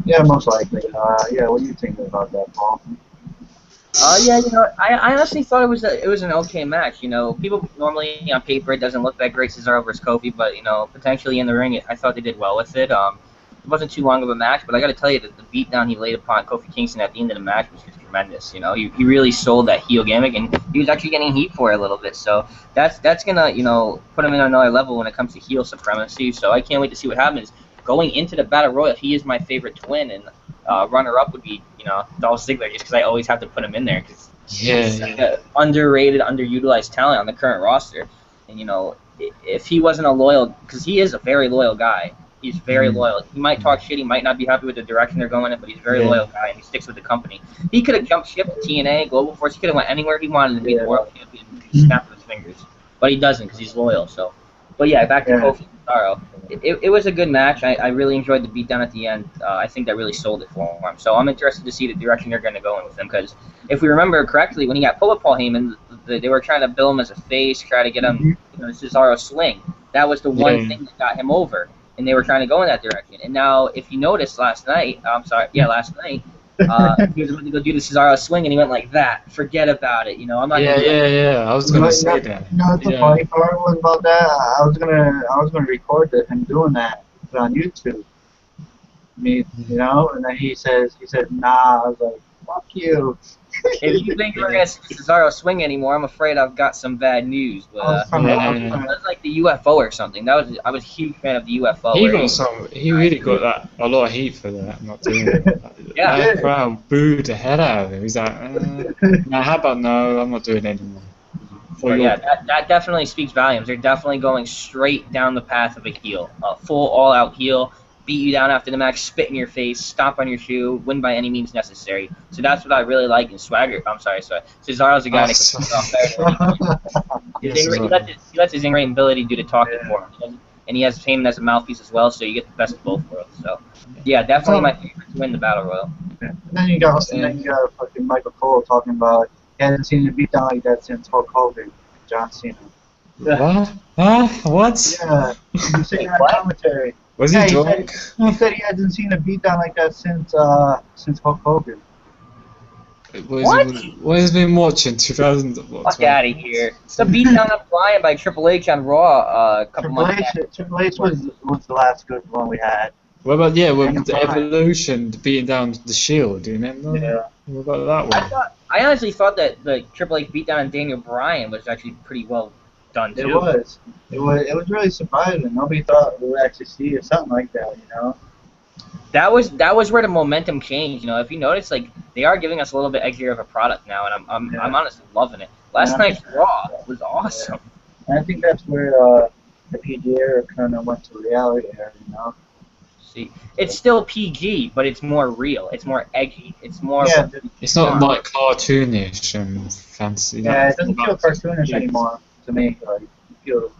Yeah, most likely. What do you think about that, Paul? I honestly thought it was an okay match. People normally on paper it doesn't look that great, Cesaro versus Kofi, but potentially in the ring, I thought they did well with it. It wasn't too long of a match, but I got to tell you that the beatdown he laid upon Kofi Kingston at the end of the match was just tremendous. He really sold that heel gimmick, and he was actually getting heat for it a little bit. So that's gonna put him in another level when it comes to heel supremacy. So I can't wait to see what happens going into the Battle Royal. He is my favorite twin, and runner-up would be, Dolph Ziggler, just because I always have to put him in there because he's Yeah. like a underrated, underutilized talent on the current roster. And if he wasn't a loyal, because he is a very loyal guy. He's very loyal. He might talk shit. He might not be happy with the direction they're going in, but he's a very loyal guy, and he sticks with the company. He could have jumped ship to TNA, Global Force. He could have went anywhere he wanted to be the world champion. Snap of his fingers, but he doesn't because he's loyal. So, but yeah, back to Kofi and Cesaro. It was a good match. I really enjoyed the beatdown at the end. I think that really sold it for him. So I'm interested to see the direction they're going to go in with him because if we remember correctly, when he got pulled with Paul Heyman, they were trying to bill him as a face, try to get him Cesaro sling. That was the one thing that got him over. And they were trying to go in that direction. And now, if you noticed last night, he was about to go do the Cesaro swing, and he went like that. Forget about it. I'm not. Yeah. I was gonna say that. The funny part was about that. I was gonna record him doing that on YouTube. And then he said, nah. I was like, fuck you. If you think we're gonna see Cesaro swing anymore, I'm afraid I've got some bad news. But that's like the UFO or something. I was a huge fan of the UFO. He really got a lot of heat for that, not doing it. The crowd booed the hell out of him. He's like, nah, how about no? I'm not doing it anymore. That definitely speaks volumes. They're definitely going straight down the path of a heel, a full all-out heel. Beat you down after the match, spit in your face, stomp on your shoe, win by any means necessary. So that's what I really like in Swagger. I'm sorry. Cesaro's a guy that can off better. He lets his in-ring ability do the talking for him. And he has Heyman as a mouthpiece as well, so you get the best of both worlds. So, yeah, definitely my favorite to win the Battle Royal. And then you got fucking Michael Cole talking about he hasn't seen a beatdown like that since Hulk Hogan, John Cena. What? Huh? What? Yeah, he's saying on commentary. Was he drunk? He said he hasn't seen a beatdown like that since Hulk Hogan. What has been watching? 2000? Fuck out of here. The beatdown of Bryan by Triple H on Raw a couple months back. Triple H was the last good one we had. What about with the Evolution beating down the Shield? Do you remember? Yeah. What about that one? I honestly thought that the Triple H beatdown on Daniel Bryan was actually pretty well done too. It was really surprising. Nobody thought we would actually see something like that. That was where the momentum changed. If you notice, like they are giving us a little bit edgier of a product now, and I'm honestly loving it. Last night's Raw was awesome. And I think that's where the PG era kind of went to reality era. See, it's still PG, but it's more real. It's more edgy. It's more. Yeah, it's not like cartoonish and fancy. Yeah, it doesn't feel cartoonish anymore to me. Like, it feels,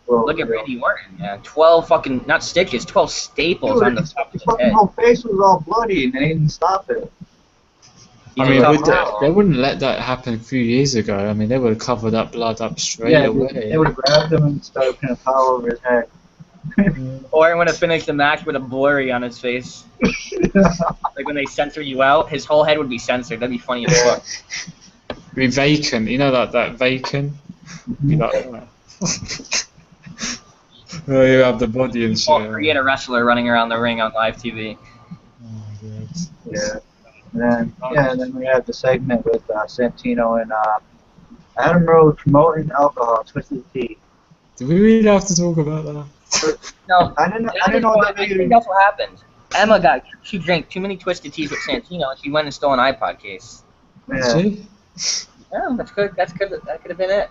Look at Randy Orton, man. 12 fucking, not stitches, 12 staples on the top of his head. His whole face was all bloody, and they didn't stop it. I mean, they wouldn't let that happen a few years ago. I mean, they would have covered that blood up straight away. They would have grabbed him and started putting a towel over his head. Orton would have finished the match with a blurry on his face. Like when they censor you out, his whole head would be censored. That'd be funny as fuck. It'd be vacant. You know that vacant? Be like that. Oh, you have the body and shit. Create a wrestler running around the ring on live TV. Oh, yeah. And then we have the segment with Santino and Adam Rose promoting alcohol, Twisted Tea. Do we really have to talk about that? No, I didn't know that. I think that's what happened. Emma she drank too many Twisted Teas with Santino, and she went and stole an iPod case. Yeah. Yeah, that's good. That could have been it.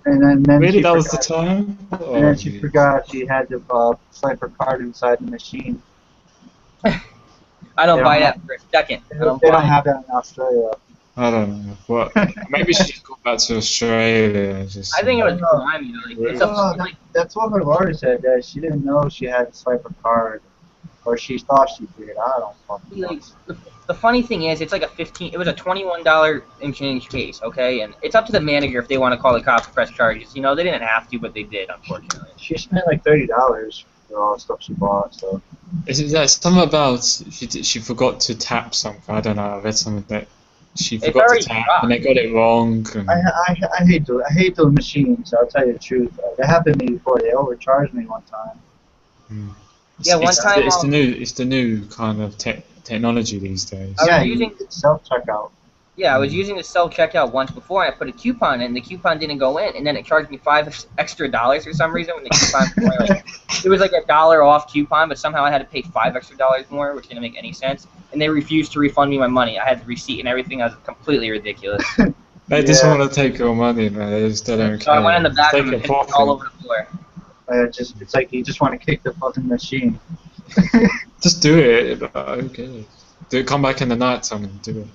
And then really, that was the time? And then she forgot she had to swipe her card inside the machine. I don't buy that for a second. They don't have that in Australia. I don't know. What? Maybe she should go back to Australia. I think it was grimy. That's what her lawyer said. That she didn't know she had to swipe her card, or she thought she did. I don't fucking know. The funny thing is, it's like it was a $21 and change case, okay? And it's up to the manager if they want to call the cops to press charges. They didn't have to, but they did, unfortunately. She spent like $30 for all the stuff she bought, so. Is that something about she forgot to tap something? I don't know. I read something that she forgot to tap and they got it wrong. And I hate those machines. I'll tell you the truth. That happened to me before. They overcharged me one time. One time. It's the new kind of technology these days. Yeah, it's self-checkout. Yeah, I was using the self-checkout once before, and I put a coupon in, and the coupon didn't go in, and then it charged me $5 extra for some reason when the coupon was only like, it was like $1 off coupon, but somehow I had to pay $5 extra more, which didn't make any sense, and they refused to refund me my money. I had the receipt and everything. I was completely ridiculous. They just want to take your money, man. They just don't care. So I went in the back Take and your it profit. all over the floor. It's like you just want to kick the fucking machine. Just do it. Okay. Do it. Come back in the night time and do it.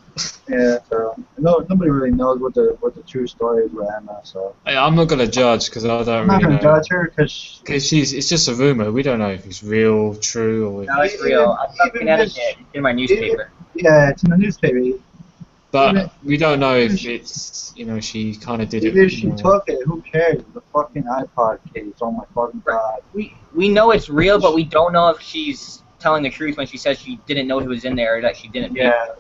Yeah, so nobody really knows what the true story is with Emma. So I'm not gonna judge because I I'm don't not really gonna know. judge her because It's just a rumor. We don't know if it's real, true, or. No, it's real. I'm from Connecticut. It's in my newspaper. yeah, it's in the newspaper. But we don't know if it's, she kind of did it. Even if she took it, who cares? The fucking iPod case. Oh my fucking god. We know it's real, but we don't know if she's telling the truth when she says she didn't know who was in there or that she didn't. Yeah.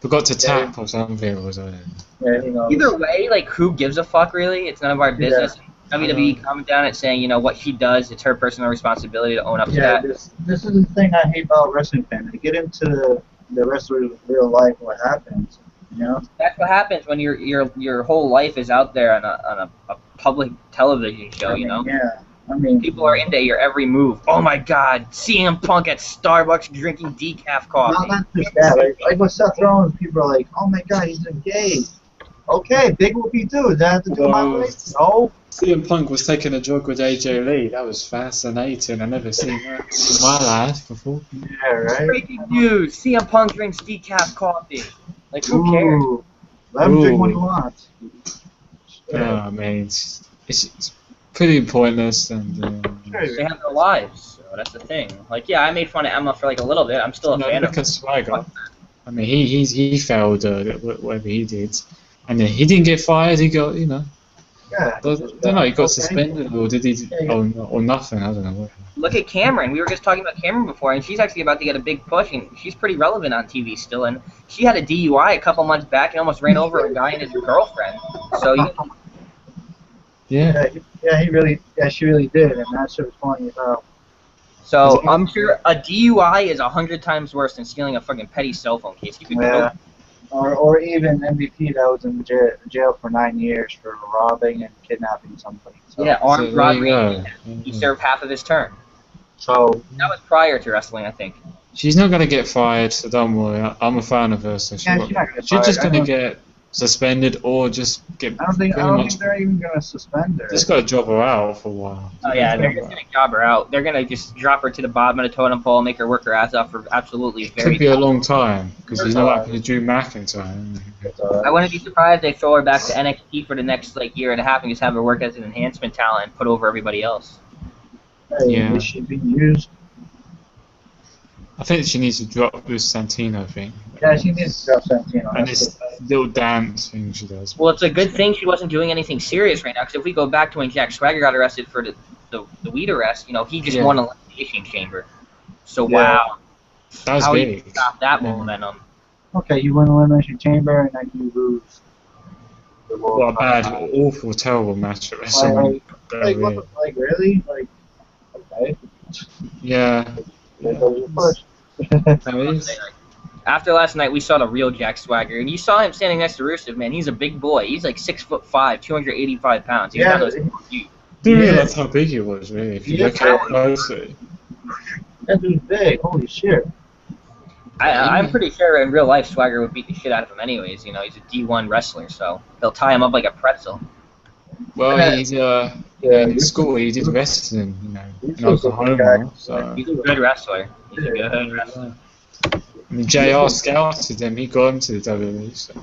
Forgot to tap or something, was it? Yeah, you know. Either way, like, who gives a fuck, really? It's none of our business. WWE comment down it saying, what she does, it's her personal responsibility to own up to that. This is the thing I hate about wrestling fans. They get into the wrestler's real life, what happens. That's what happens when your whole life is out there on a public television show. Yeah, I mean, people are into your every move. Oh my God, CM Punk at Starbucks drinking decaf coffee. Not just that. Like with Seth Rollins, people are like, "Oh my God, he's engaged." Okay, big whoopie do. Does that have to do with my life? No. CM Punk was taking a jog with AJ Lee. That was fascinating. I've never seen that in my life before. Yeah, right. Breaking news: CM Punk drinks decaf coffee. Like, who cares? Let him drink what he wants. Yeah, I mean, it's pretty pointless, and they have their lives, so that's the thing. Like, yeah, I made fun of Emma for like a little bit. I'm still a fan of her. Swagger. I mean, he failed whatever he did, and then he didn't get fired. He got, Yeah. I don't know. He got suspended, or did he? Or nothing. I don't know. Look at Cameron. We were just talking about Cameron before, and she's actually about to get a big push, and she's pretty relevant on TV still. And she had a DUI a couple months back and almost ran over a guy and his girlfriend. So yeah, she really did, and that shit was funny as hell. So I'm sure a DUI is 100 times worse than stealing a fucking petty cell phone case. You could go. Or even MVP that was in jail for 9 years for robbing and kidnapping somebody. So. Yeah, armed robbery. He served half of his term. So that was prior to wrestling, I think. She's not gonna get fired, so don't worry. I'm a fan of her, so she's just gonna get suspended or just get. I don't think they're even gonna suspend her. Just gotta drop her out for a while. Oh yeah, they're just gonna job her out. They're gonna just drop her to the bottom of the totem pole, make her work her ass off for absolutely Could be a long time because he's not like Drew McIntyre. I wouldn't be surprised if they throw her back to NXT for the next year and a half and just have her work as an enhancement talent and put over everybody else. Yeah, is she being used? I think she needs to drop this Santino thing. Yeah, she needs to drop Santino. And this little dance thing she does. Well, it's a good thing she wasn't doing anything serious right now, because if we go back to when Jack Swagger got arrested for the weed arrest, he just won a elimination chamber. So wow, that was how big. do you stop that momentum? Okay, you win the elimination chamber and then you lose. What a bad, awful, terrible match at WrestleMania. Like really? Like okay. Yeah. After last night, we saw the real Jack Swagger, and you saw him standing next to Rusev. Man, he's a big boy. He's like 6'5", 285 pounds. He's didn't realize how big he was, really. If you look at it closely. That dude's big. Holy shit. I'm pretty sure in real life Swagger would beat the shit out of him anyways. He's a D1 wrestler, so he'll tie him up like a pretzel. Well, he's in school he did wrestling, in Oklahoma. So he's a good wrestler. He's a good wrestler. I mean, JR scouted him. He got him to the WWE. So.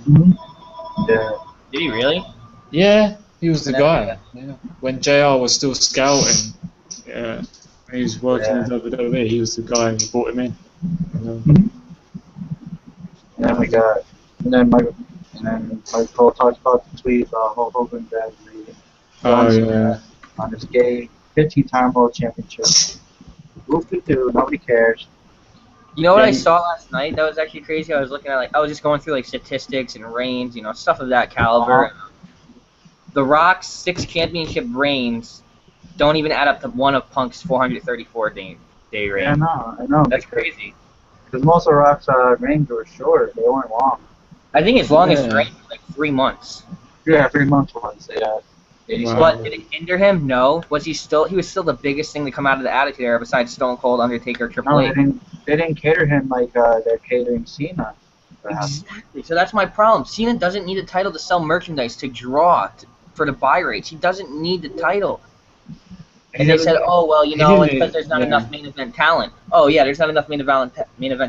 Yeah. Did he really? Yeah, he was the guy. Yeah. When JR was still scouting, when he was working in WWE, he was the guy who brought him in. And then Michael talks about the tweet about Hulk Hogan on his gay 15-time world championship. Whoop-de-doo, nobody cares. You know what I saw last night that was actually crazy? I was looking at I was just going through statistics and reigns, stuff of that caliber. The Rock's 6 championship reigns don't even add up to one of Punk's 434 day reign. Yeah, I know. That's crazy. Because most of Rock's reigns were short. They weren't long. I think his longest Yeah. reign was like 3 months. Yeah, 3 months was. Yeah. Wow. But did it hinder him? No. Was he still? He was still the biggest thing to come out of the Attitude Era besides Stone Cold, Undertaker, Triple No, H. they didn't cater him like they're catering Cena. Exactly. So that's my problem. Cena doesn't need a title to sell merchandise, to draw, for the buy rates. He doesn't need the title. And they said, oh, well, you He know, it's didn't- because there's not yeah. enough main event talent. Oh, yeah, there's not enough main event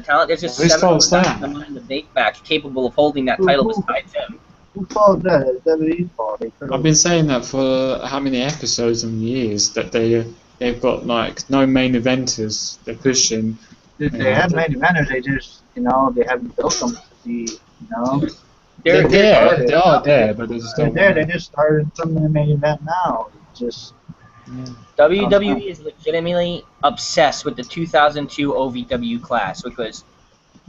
talent. There's just Whose 7 fault's guys that? in the big match capable of holding that title besides him. Who called that? It's WWE's fault. They could've- I've been saying that for how many episodes and years that they've got like no main eventers. They're pushing. They have main eventers. They just, they haven't built them to be, They're They're there. They are there, but they just they're don't. there. They just started from the main event now. Just WWE is legitimately obsessed with the 2002 OVW class, which was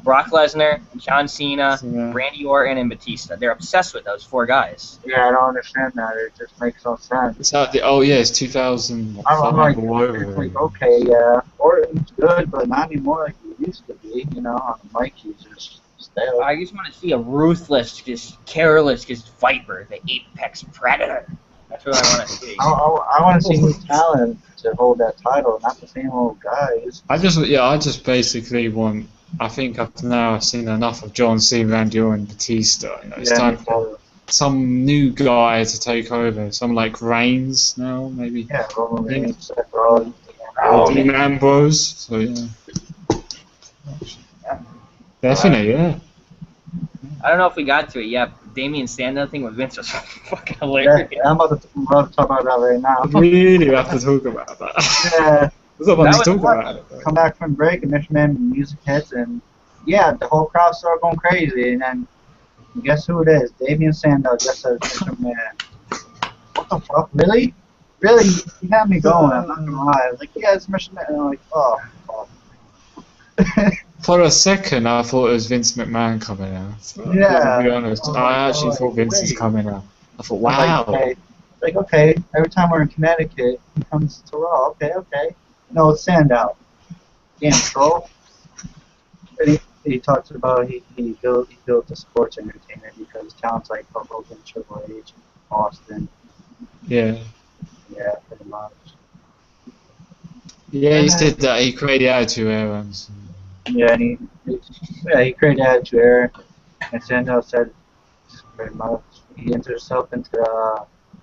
Brock Lesnar, John Cena, Yeah. Randy Orton, and Batista. They're obsessed with those 4 guys. yeah, I don't understand that. It just makes no sense. It's out the, oh yeah, it's 2005 I'm like, or whatever. it's like, okay, yeah, Orton's good, but not anymore like he used to be. On the mic, he's just stale. I just want to see a ruthless, just careless, just viper, the apex predator. That's what I want to see. I want to see new talent to hold that title, not the same old guys. I just basically want. I think up to now I've seen enough of John Cena, Randy Orton, and Batista. It's time for some new guy to take over. Some like Reigns now, maybe. Yeah, Roman Reigns, Seth Rollins. Dean Ambrose. So yeah. Definitely, yeah. I don't know if we got to it yet. Damien Sandow thing with Vince was fucking Yeah, hilarious. I'm about to talk about that right now. Really have to talk about that. Yeah. There's not much That to was talk about it. Come back from break and Michelin music hits, and yeah, the whole crowd started going crazy. And then guess who it is? Damien Sandow just as Michelin. What the fuck? Really? Really? You got me going. I'm not gonna lie. I was like, yeah, it's Michelin. And I'm like, oh, fuck. For a second, I thought it was Vince McMahon coming out. Yeah. To be honest, Oh, I actually God, thought Vince was wait. coming out. I thought, Like, wow. okay, every time we're in Connecticut, he comes to Raw. Okay. No, it's Sandow. Damn troll. And he talks about he built the sports entertainment because towns like Hoboken, Triple H, Austin. Yeah. Yeah, pretty much. Yeah, he said that he created Attitude Era. Yeah, and he created Attitude Era, and Sandow said pretty much he entered himself into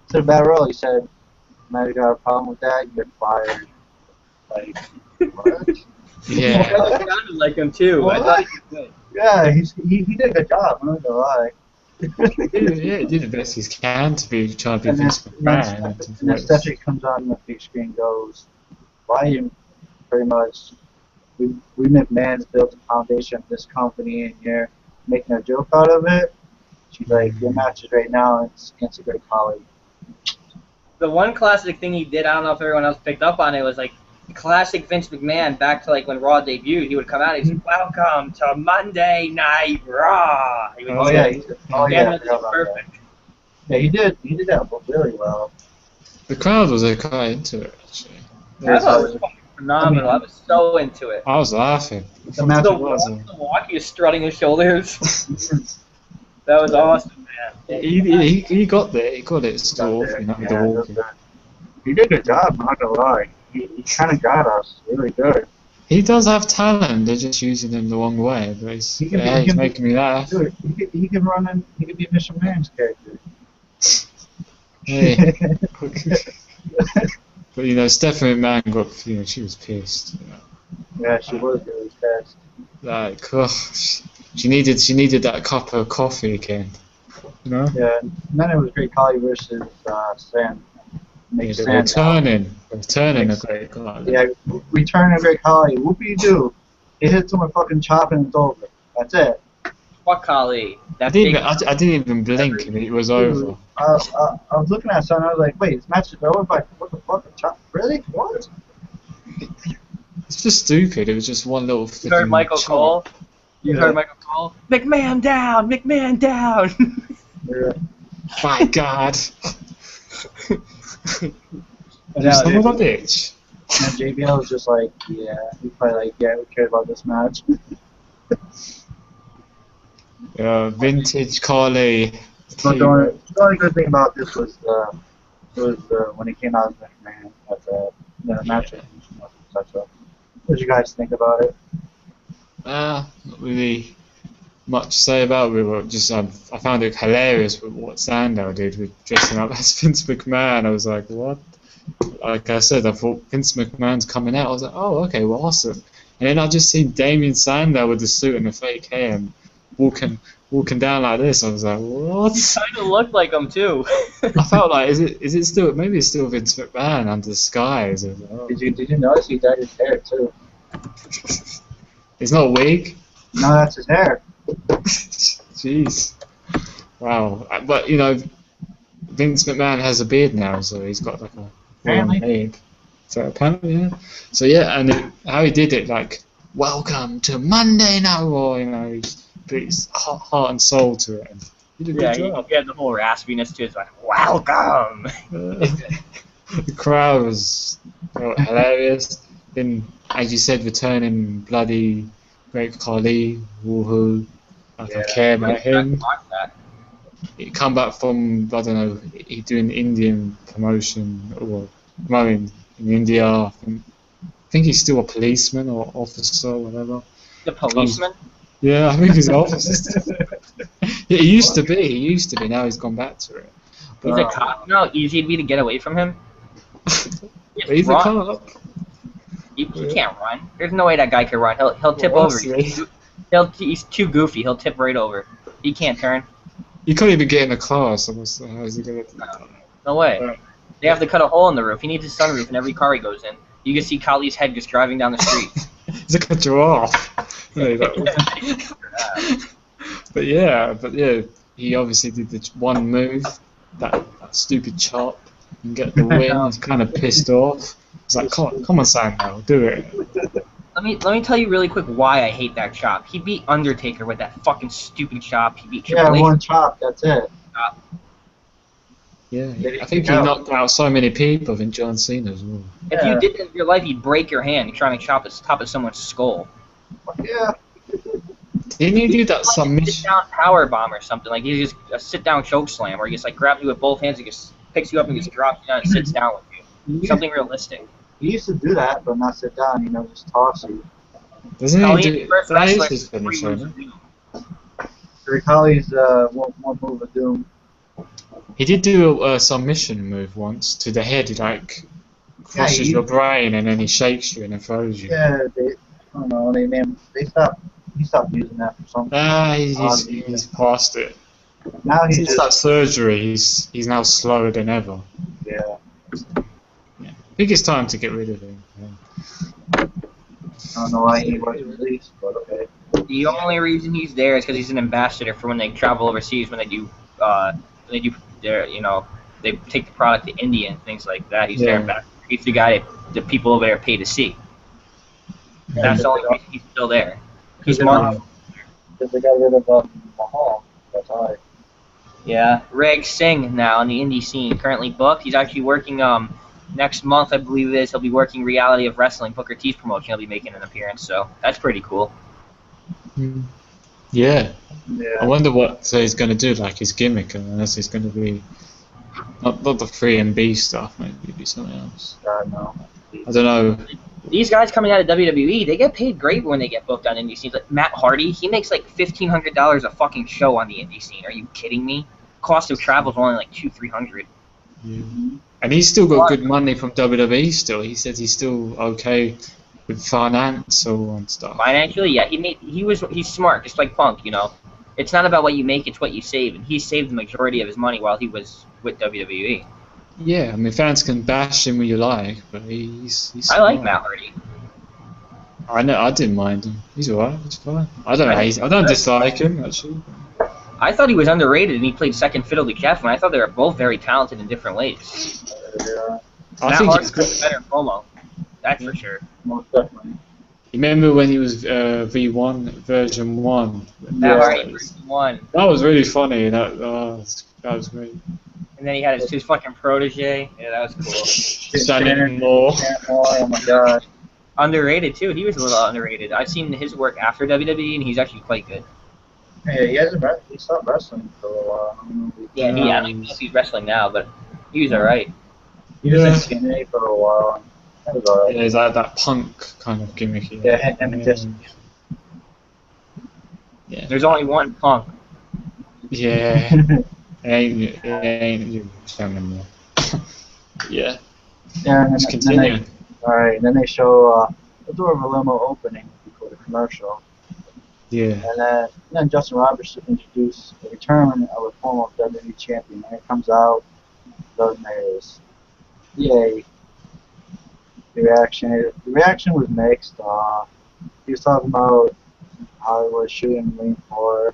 the battle royal. He said, "Man, you got a problem with that? You're fired." Like, what? Yeah. It sounded like him too. I thought he was good. Yeah, he did a good job. I'm not gonna lie. He did the best he can to be trying to be And then, Vince McMahon. and then Stephanie comes on the big screen, goes, "Why you pretty much we McMahon's built the foundation of this company, and you're making a joke out of it." She's like, "Your match is right now against a great colleague." The one classic thing he did, I don't know if everyone else picked up on it, was like classic Vince McMahon back to like when Raw debuted. He would come out and he'd say, "Welcome to Monday Night Raw." He would Oh say yeah, that. I That's forgot about perfect. that. Yeah, he did that really well. The crowd was quite into it, actually. I thought it was fucking phenomenal. I was so into it. I was laughing. The match The was. walk, he was strutting his shoulders. That was awesome, man. He got there. He got it still. The walking. He did a good job. I'm not gonna lie. He kind of got us really good. He does have talent. They're just using him the wrong way. But he's making me laugh. Dude, he can run in. He could be Mr. Man's character. Hey. But Stephanie McMahon got. She was pissed. Yeah, she was really fast. Like, she needed that cup of coffee again. Yeah, and then it was Great Khali versus Sam. Makes sense. Returning a great guy. Yeah, returning Great Khali. Whoopie-doo. He hits him with fucking chop and it's over. That's it. Fuck Khali. I didn't even blink and it was over. I was looking at something. I was like, wait, this match is over? But what the fuck? A chop? Really? What? It's just stupid. It was just one little. You heard Michael chop. Cole? You Yeah. heard Michael Cole? McMahon down! McMahon down! Yeah. My God. And You now son of a bitch. JBL was just like, yeah, he's probably like, yeah, who cares about this match? Vintage Carly. But the only good thing about this was when it came out as McMahon at the match. Etc. What did you guys think about it? Not really much to say about it. We were just I found it hilarious with what Sandow did with dressing up as Vince McMahon. I was like, what? Like I said, I thought Vince McMahon's coming out. I was like, oh, okay, well, awesome. And then I just seen Damien Sandow with the suit and the fake hair and walking down like this. I was like, what? Kind of looked like him too. I felt like, is it still, maybe it's still Vince McMahon under disguise. I was like, oh. Did you notice he dyed his hair too? It's not a wig? No, that's his hair. Jeez. Wow. But, you know, Vince McMahon has a beard now, so he's got like a Apparently. beard. So apparently, yeah. So yeah, and how he did it, like, welcome to Monday Night Raw, you know, he put his heart and soul to it. And he did a Yeah, good job. he had the whole raspiness to it. It's like, welcome. The crowd was hilarious. Then, as you said, returning bloody Great Khali, woohoo. I don't care about him. He come back from, I don't know, he doing Indian promotion or promoting in India. I think he's still a policeman or officer or whatever. The policeman? Yeah, I think he's an officer. Yeah, he used to be. Now he's gone back to it. He's a cop. You know how easy it'd be to get away from him? He's a cop. He can't run. There's no way that guy can run. He'll tip over. He's too goofy. He'll tip right over. He can't turn. You can't even get in a car, so how is he gonna do that? No way. They have to cut a hole in the roof. He needs a sunroof in every car he goes in. You can see Kali's head just driving down the street. He's like a giraffe. But yeah, he obviously did the one move, that stupid chop, and get the win. He's kind of pissed off. He's like, come on, Sandow, do it. Let me tell you really quick why I hate that chop. He beat Undertaker with that fucking stupid chop. He beat Triple H. One chop, that's it. Yeah, I think he knocked out so many people. I think John Cena as well. If you did that in your life, you'd break your hand trying to chop the top of someone's skull. Yeah. Didn't he do that Like submission? a sit-down power bomb or something. Like he's just a sit-down choke slam, where he just like grabs you with both hands, and just picks you up and just drops you down and sits down with you. Something realistic. He used to do that, but not sit down. Just toss you. Doesn't Khali he is do the first that? Is wrestler his to three finisher, moves isn't of it? doom. Khali's one move of doom. He did do a submission move once to the head. He like crushes your brain and then he shakes you and then throws you. Yeah, I don't know. He stopped using that for something. He's past it. Now he's Since that surgery, he's now slower than ever. Yeah. I think it's time to get rid of him. I don't know why he wasn't released, but okay. The only reason he's there is because he's an ambassador for when they travel overseas. When they do their, they take the product to India and things like that. He's their ambassador. He's the guy the people over there pay to see. That's the only reason he's still there. He's marked. Because they got rid of Mahal. That's why. Yeah, Reg Singh now on the indie scene, currently booked. He's actually working next month, I believe it is. He'll be working Reality of Wrestling, Booker T's promotion. He'll be making an appearance, so that's pretty cool. Yeah. I wonder what he's going to do, like his gimmick, unless he's going to be not the 3MB stuff, maybe it'd be something else. I don't know. I don't know. These guys coming out of WWE, they get paid great when they get booked on indie scenes. Like Matt Hardy, he makes like $1,500 a fucking show on the indie scene. Are you kidding me? Cost of travel is only like $200-300. Yeah. And he's still got good money from WWE still. He says he's still okay with financial and stuff. Financially, yeah, he's smart, just like Punk, It's not about what you make, it's what you save, and he saved the majority of his money while he was with WWE. Yeah, I mean, fans can bash him when you like, but he's I like Matt Hardy. I know, I didn't mind him. He's alright, he's fine. I don't dislike him, actually. I thought he was underrated, and he played second fiddle to Kevin. I thought they were both very talented in different ways. I think Hardy's a better promo. That's for sure. Most definitely. Remember when he was V1 version 1? Matt Hardy version 1. That was really funny. That was great. And then he had his fucking protege. Yeah, that was cool. Shannon Moore. Oh my god. Underrated too. He was a little underrated. I've seen his work after WWE, and he's actually quite good. Yeah, he stopped wrestling for a while. I don't know if Yeah, I don't even know if he's wrestling now, but he was alright. he was in Yeah. TNA for a while. That was alright. Yeah, he's like that punk kind of gimmicky. Yeah, him and Jesse. Yeah. There's only one Punk. Yeah. It ain't you anymore. Yeah. Yeah, and Just then continue. alright, then they show the door of a limo opening before the commercial. Yeah. And then Justin Roberts introduced the return of a former WWE champion. And it comes out, the Miz. Yay. The reaction was mixed. He was talking about Hollywood shooting Lean for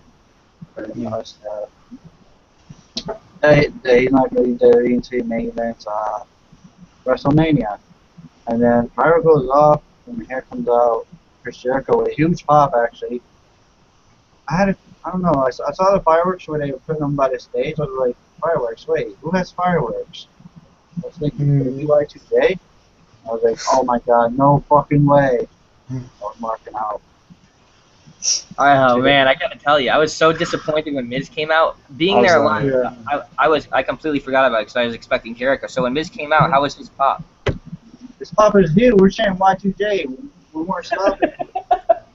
pretty Yeah. much. That he's not really WWE until main events WrestleMania. And then fire goes off, and here comes out Chris Jericho with a huge pop, actually. I don't know, I saw the fireworks where they were putting them by the stage. I was like, fireworks, wait, who has fireworks? I was thinking, could it be Y2J? I was like, oh my god, no fucking way. I was marking out. Oh man, I gotta tell you, I was so disappointed when Miz came out. Being there live, I completely forgot about it because I was expecting Jericho. So when Miz came out, how was his pop? This pop is huge. We're chanting Y2J. We weren't stopping.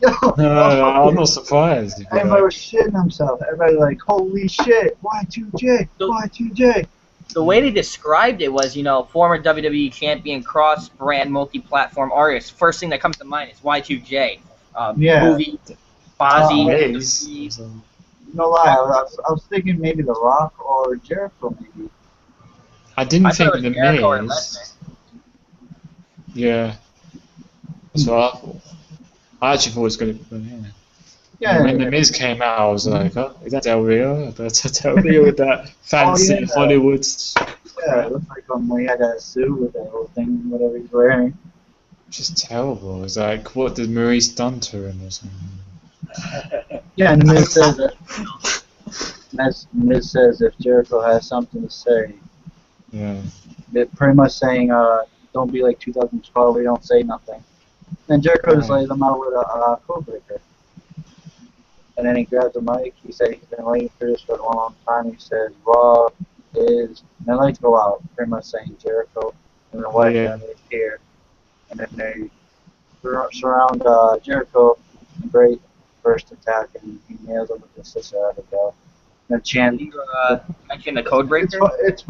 Yo, I'm not surprised. everybody was shitting themselves. Everybody like, holy shit, Y2J, Y2J. The way they described it was, former WWE champion, cross-brand, multi-platform artist. First thing that comes to mind is Y2J. Movie, Fozzy. No lie, I was thinking maybe The Rock or Jericho, maybe. I didn't think it was the Jericho or Miz. Lesnar. Yeah. That's what I thought. I actually thought it was going to be. Yeah. When the Miz came out, I was like, oh, is that Del Rio? That's Del Rio with that fancy Hollywood. Yeah, it looked like when he had that suit with that whole thing, whatever he's wearing. Just terrible. It's like, what did Maurice done to him or something? Yeah, and the Miz says that. Miz says if Jericho has something to say, Yeah. they're pretty much saying, don't be like 2012 where you don't say nothing. And Jericho just lays them out with a code breaker. And then he grabs the mic. He said he's been waiting for this for a long time. He says, Raw is, and the lights go out, pretty much saying Jericho and the white family is here. And then they surround Jericho. Great first attack, and he nails him with the sister out of the and chant. You mentioned the code breaker? It's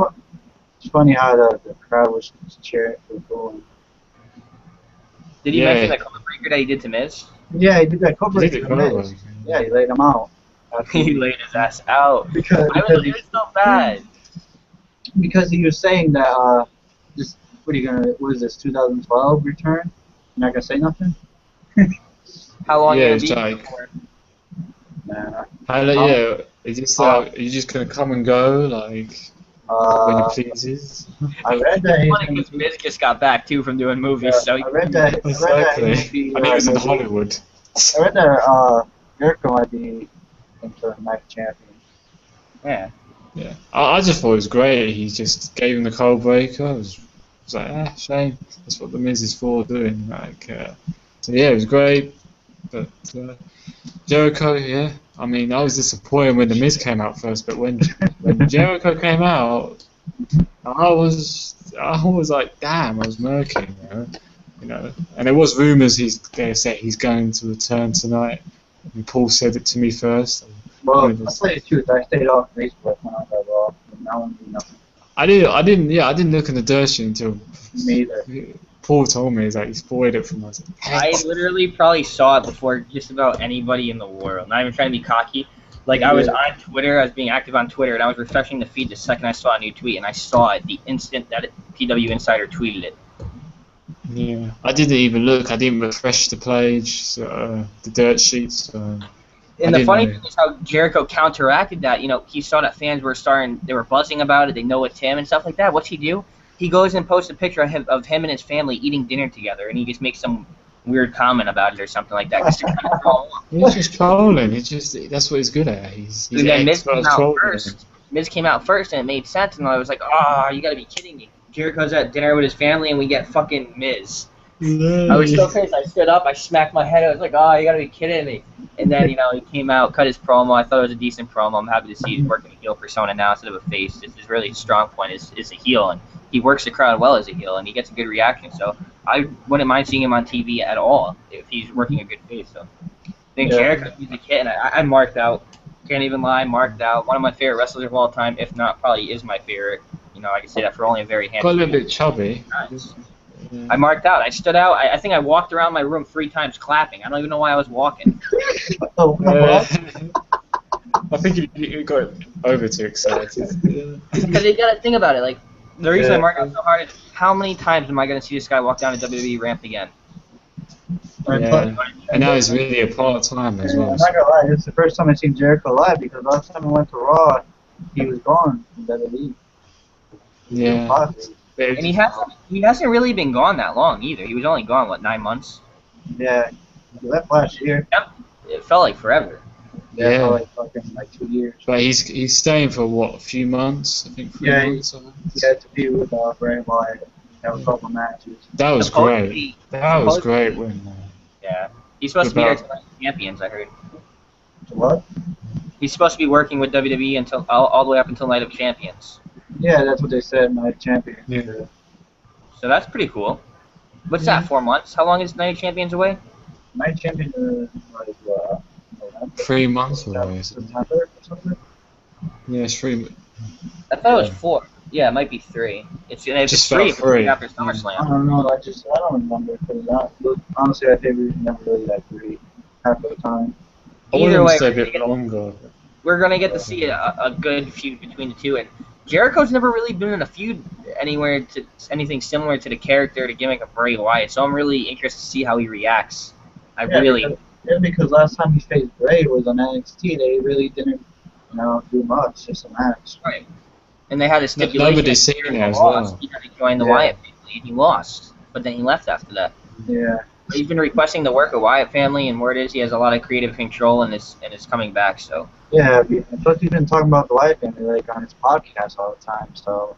funny how the crowd was cheering for booing. Did he mention the code breaker that he did to Miz? Yeah, he did that code breaker. Yeah, he laid him out. He laid his ass out. Because it was so bad. Because he was saying that what is this 2012 return? You're not gonna say nothing? How long yeah, did it be like, before? yeah, is this are you just gonna come and go like when it pleases? I read that it's funny because Miz just got back too from doing movies, so I read that. Exactly. And he was in Hollywood. I read that Jericho might be into night champion. Yeah. Yeah, I just thought it was great. He just gave him the cold breaker. I was like, shame. That's what the Miz is for, doing. So yeah, it was great. But Jericho, yeah. I mean, I was disappointed when the Miz came out first, but when Jericho came out, I was like, damn, I was murking, you know. And there was rumours he's going to return tonight. And Paul said it to me first. Well, I'll tell you the truth. I stayed off Facebook when I was Raw. Now I'm doing nothing. I didn't look in the dirt sheet until Me either. Paul told me. He's like, he spoiled it from us. I literally probably saw it before just about anybody in the world. Not even trying to be cocky. Like, I was on Twitter, I was being active on Twitter, and I was refreshing the feed the second I saw a new tweet, and I saw it the instant that PW Insider tweeted it. Yeah, I didn't even look. I didn't refresh the page, the dirt sheets. And the funny thing is how Jericho counteracted that. He saw that fans were they were buzzing about it. They know it's him and stuff like that. What's he do? He goes and posts a picture of him and his family eating dinner together, and he just makes some weird comment about it or something like that. He's just trolling. That's what he's good at. He's and then Miz came out first, and it made sense. And I was like, you got to be kidding me. Jericho's at dinner with his family, and we get fucking Miz. I was so pissed. I stood up. I smacked my head. I was like, "Oh, you gotta be kidding me!" And then, he came out, cut his promo. I thought it was a decent promo. I'm happy to see he's working a heel persona now instead of a face. His really strong point is a heel, and he works the crowd well as a heel, and he gets a good reaction. So I wouldn't mind seeing him on TV at all if he's working a good face. So I think Jericho, he's a kid, and I marked out. Can't even lie, marked out. One of my favorite wrestlers of all time, if not probably is my favorite. I can say that for only a very handsome. Got a little bit chubby. I marked out. I stood out. I think I walked around my room 3 times clapping. I don't even know why I was walking. I think you got over too excited. Because you got to think about it. Like, the reason I marked out so hard is how many times am I going to see this guy walk down a WWE ramp again? Yeah. And now he's really a part-time as well. I'm not gonna lie, it's the first time I've seen Jericho live because last time I went to Raw, he was gone from WWE. Yeah. And he hasn't really been gone that long either. He was only gone, what, 9 months? Yeah, he left last year. Yep. It felt like forever. Yeah, for like 2 years. But he's staying for what, a few months? I think 3 months. He had to be with Bray Wyatt. Have a couple matches. That was great. That was great when. Yeah, he's supposed to be there to Night of Champions. I heard. What? He's supposed to be working with WWE until all the way up until Night of Champions. Yeah, that's what they said. Night of Champions. Yeah. So that's pretty cool. What's that? 4 months? How long is Night of Champions away? Night of Champions is November. 3 months away. September or something. Yeah, it's 3. I thought it was 4. Yeah, it might be 3. It's Just 3. about 3. After SummerSlam. I don't know. I don't remember. Honestly, I think we never really had 3 half of the time. Either way, a bit longer. We're gonna get to see a good feud between the two, and Jericho's never really been in a feud anywhere to anything similar to the character, the gimmick of Bray Wyatt. So I'm really interested to see how he reacts. Because last time he faced Bray was on NXT. They really didn't, do much. Just a match. Right. And they had a stipulation. Nobody's seen it as well. He had to join the Wyatt family, and he lost. But then he left after that. Yeah. He's been requesting to work with Wyatt family, and word is he has a lot of creative control and is coming back. So. Yeah, plus he's been talking about the Wyatt family like on his podcast all the time. So.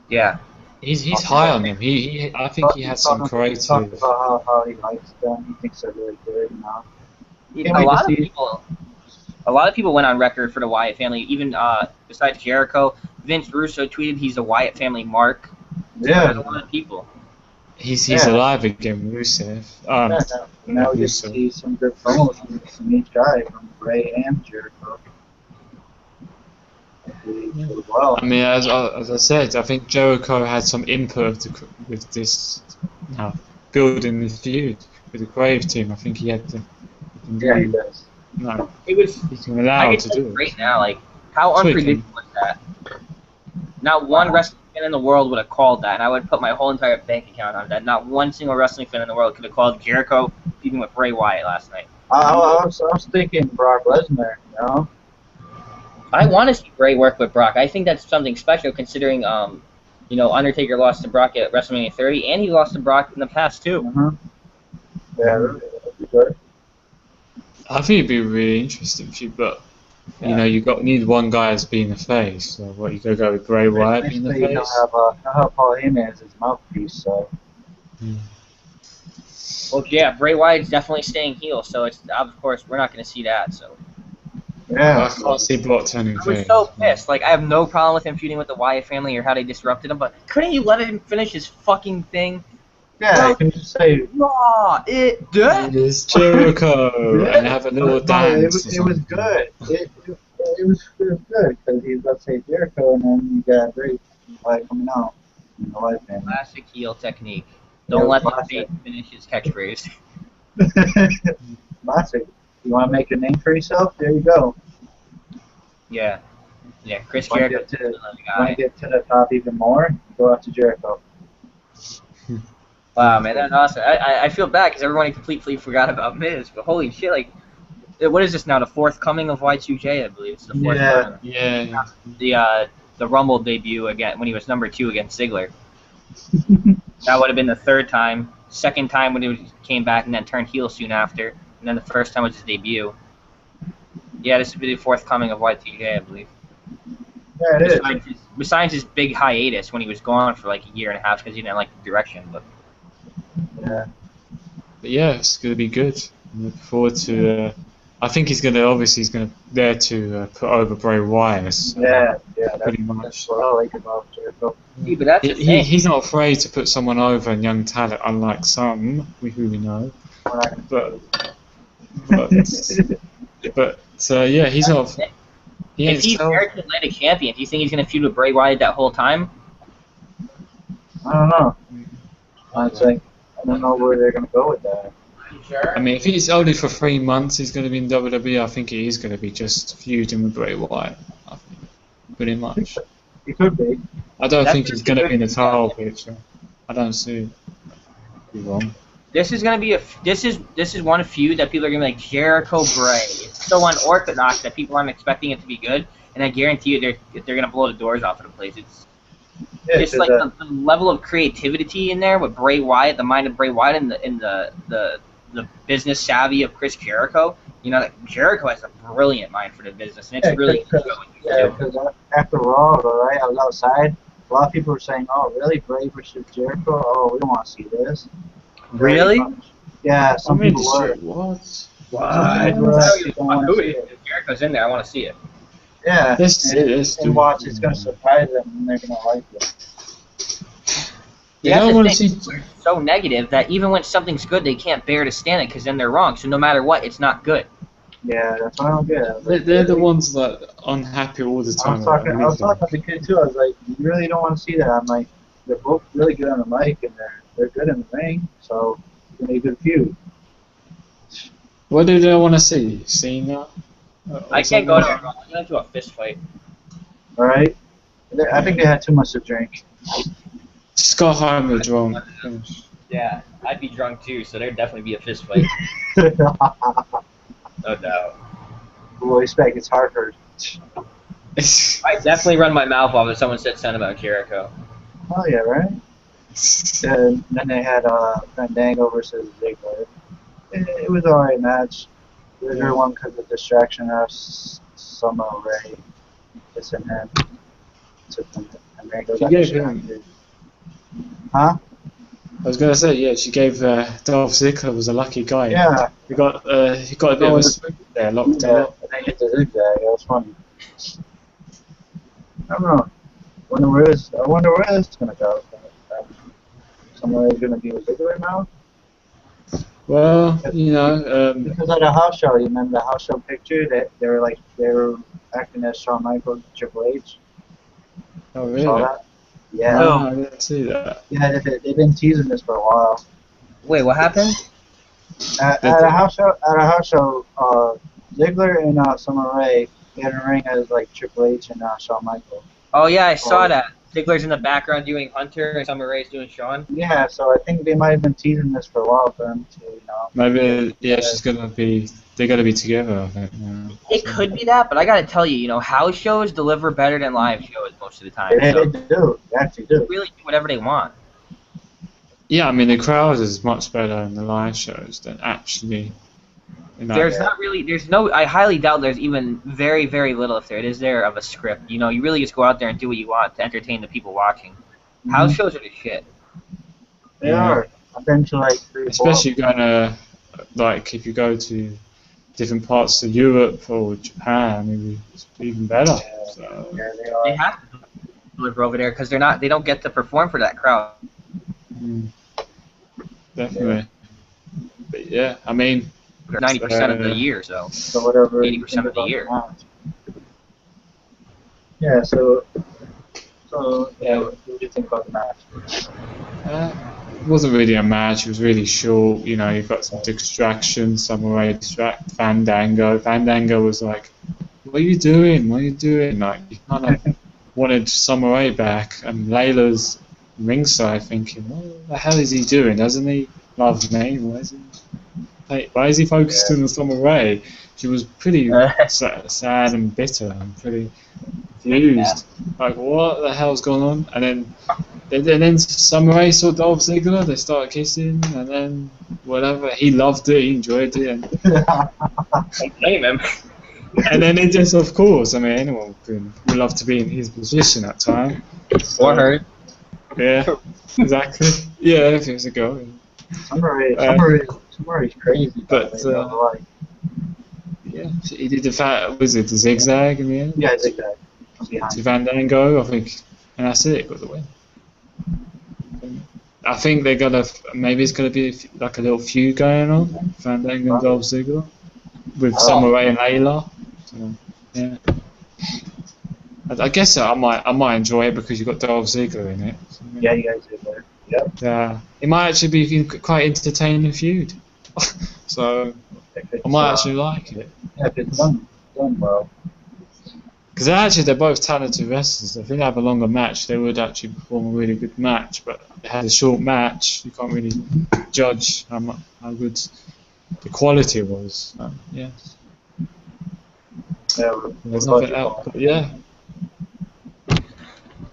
Yeah. He's high on them. I think he has some creative. Talking about how he likes them. He thinks they're really good. A lot of people went on record for the Wyatt family. Even besides Jericho, Vince Russo tweeted he's a Wyatt family mark. Yeah. There's a lot of people. He's alive again, Rusev. Now we get to see some good promos from each guy, from Bray and Jericho. Well. I mean, as I said, I think Jericho had some input with this building this feud with the Grave team. I think he had to. Yeah, he does. No, he's allowed to do it. Right now, like how unpredictable was that? Not one wrestling fan in the world would have called that, and I would put my whole entire bank account on that. Not one single wrestling fan in the world could have called Jericho feuding with Bray Wyatt last night. I was thinking Brock Lesnar, I want to see Bray work with Brock. I think that's something special considering, Undertaker lost to Brock at WrestleMania 30, and he lost to Brock in the past, too. Yeah, that'd be good. I think it'd be really interesting for you, but you need one guy as being a face. So what, you go with Bray Wyatt being the face? He'll have Paul Heyman as his mouthpiece, so. Well, yeah, Bray Wyatt's definitely staying heel, so it's of course we're not going to see that. So. Yeah. I can't see Brock turning I was so pissed. Like, I have no problem with him feuding with the Wyatt family or how they disrupted him, but couldn't you let him finish his fucking thing? Yeah, I can just say. Raw, it is Jericho, and have a little dance. It was good. It was good because he's about to say Jericho, and then you got Bray Wyatt coming out. The Wyatt family. Classic heel technique. Don't let the face finish his catchphrase. Classic. You want to make a name for yourself? There you go. Yeah. Yeah, Chris Jericho. Want to get to the top even more? Go out to Jericho. Wow, man, that's awesome. I feel bad because everyone completely forgot about Miz, but holy shit, like, what is this now? The 4th coming of Y2J, I believe. It's the 4th coming. Yeah. The Rumble debut again when he was number 2 against Ziggler. That would have been the 3rd time. 2nd time when he came back and then turned heel soon after. And then the 1st time was his debut. Yeah, this would be the 4th coming of Y2J, I believe. Yeah, it is. Besides his big hiatus when he was gone for like a year and a half because he didn't like the direction, but. Yeah. But yeah, it's going to be good. I'm looking forward to. I think he's going to there to put over Bray Wyatt. So Yeah, pretty that's much. what I like about Jericho. See, but that's the thing. He's not afraid to put someone over in young talent, unlike some who we know. We're not gonna But yeah, he's not. He If ain't he's so. American Atlantic champion, do you think he's going to feud with Bray Wyatt that whole time? I don't know. Honestly, I don't know where they're gonna go with that. I mean, if he's only for 3 months, he's going to be in WWE. I think he is going to be just feuding with Bray Wyatt. I think, pretty much. He could be. I don't That's think he's going to be in the good. title picture. I don't see it. Be wrong. This is going to be this is one feud that people are going to be like Jericho Bray. It's so unorthodox that people aren't expecting it to be good, and I guarantee you they're going to blow the doors off of the place. It's like the level of creativity in there with Bray Wyatt, the mind of Bray Wyatt, and the business savvy of Chris Jericho. You know, Jericho has a brilliant mind for the business, and it's really good what he's doing. Because after Raw, right, I was outside. A lot of people were saying, "Oh, really, Bray versus Jericho? Oh, we don't want to see this." Really? Yeah, some people were. What? Some people were actually don't want to see it. If Jericho's in there, I want to see it. Yeah, and watch. It's gonna surprise them, and they're gonna like it. Yeah, I don't want to see. So negative that even when something's good, they can't bear to stand it because then they're wrong. So no matter what, it's not good. Yeah, that's what I don't get. They're the ones that are unhappy all the I time. was talking to the kid too. I was like, "You really don't want to see that." I'm like, "They're both really good on the mic, and they're good in the ring, so it's gonna be a good feud." What do they want to see? Cena? I can't go there. I'm going to do a fist fight. All right. I think they had too much to drink. Just go home with drunk. Yeah, I'd be drunk too, so there'd definitely be a fist fight. No doubt. Well, respect, it's Hartford. I definitely run my mouth off if someone said something about Jericho. Oh yeah, right. And then they had Fandango versus Ziggler. It was alright match. Ziggler won because of distraction of Summer Rae. This and that. She gave him. Huh? I was gonna say, yeah, she gave Dolph Ziggler was a lucky guy. Yeah. He got a bit of a swing there, locked out. And they hit the zigzag. That was funny. I don't know. I wonder where this is gonna go. Somewhere is gonna be with Ziggler now. Well, you know, Because at a house show, you remember the house show picture that they were acting as Shawn Michaels, Triple H. oh really? Saw that? Yeah. No, I didn't see that. Yeah, they've been teasing this for a while. Wait, what happened? At a house show, Ziggler and Summer Rae get in a ring as like Triple H and Shawn Michaels. Oh yeah, I saw that. Ziggler's in the background doing Hunter, and Summer Rae's doing Shawn. Yeah, so I think they might have been teasing this for a while for them to, Maybe, yeah, they're gonna be together, I think. Yeah. It could be that, but I gotta tell you, house shows deliver better than live shows most of the time. They So do. They actually do. they really do whatever they want. Yeah, I mean the crowd is much better in the live shows than actually. I highly doubt there's even very, very little, if there is there, of a script. You really just go out there and do what you want to entertain the people watching. House shows are the shit. They are. I've been to like 3 or 4. Especially if you go to different parts of Europe or Japan, maybe it's even better. So. Yeah, they are. They have to deliver over there because they don't get to perform for that crowd. Definitely. But yeah, I mean. 90% of the year, so whatever. 80% of the year. Yeah. So yeah. What do you think about the match? It wasn't really a match. It was really short. You got some distractions. Samurai distract Fandango. Fandango was like, "What are you doing? What are you doing?" Like he kind of wanted Samurai back, and Layla's ringside thinking, "What the hell is he doing? Doesn't he love me? Why is he focused on the Samurai?" She was pretty sad and bitter and pretty confused. Like, what the hell's going on? And then Samurai saw Dolph Ziggler, they started kissing, and then whatever. He loved it, he enjoyed it. And Don't blame him. and then it just, of course, I mean, anyone would love to be in his position at time. Or her. Yeah, exactly. Yeah, if it was a girl. Summer Rae's crazy. But Like, yeah, he did the zigzag in the end? yeah, zigzag from behind. To Fandango, I think, and that's it. Got the win. I think they're gonna maybe it's gonna be like a little feud going on, Fandango and Dolph Ziggler, with Summer Rae and Layla. So, yeah. I guess I might enjoy it because you've got Dolph Ziggler in it. So, Yeah, you guys did there. Yep. Yeah, it might actually be quite entertaining feud. So I might actually like it. Yeah, if it's done well. Because they're both talented wrestlers. If they have a longer match, they would actually perform a really good match. But they had a short match. You can't really judge how good the quality was. Yeah. There's nothing else. But yeah.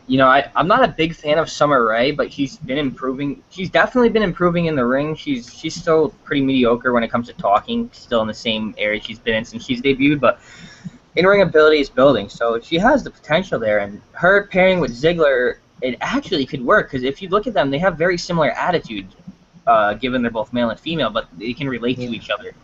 You know, I'm not a big fan of Summer Rae, but she's been improving. She's definitely been improving in the ring. She's still pretty mediocre when it comes to talking. Still in the same area she's been in since she's debuted, but in-ring ability is building. So she has the potential there, and her pairing with Ziggler, it actually could work. Because if you look at them, they have very similar attitudes, given they're both male and female, but they can relate to each other,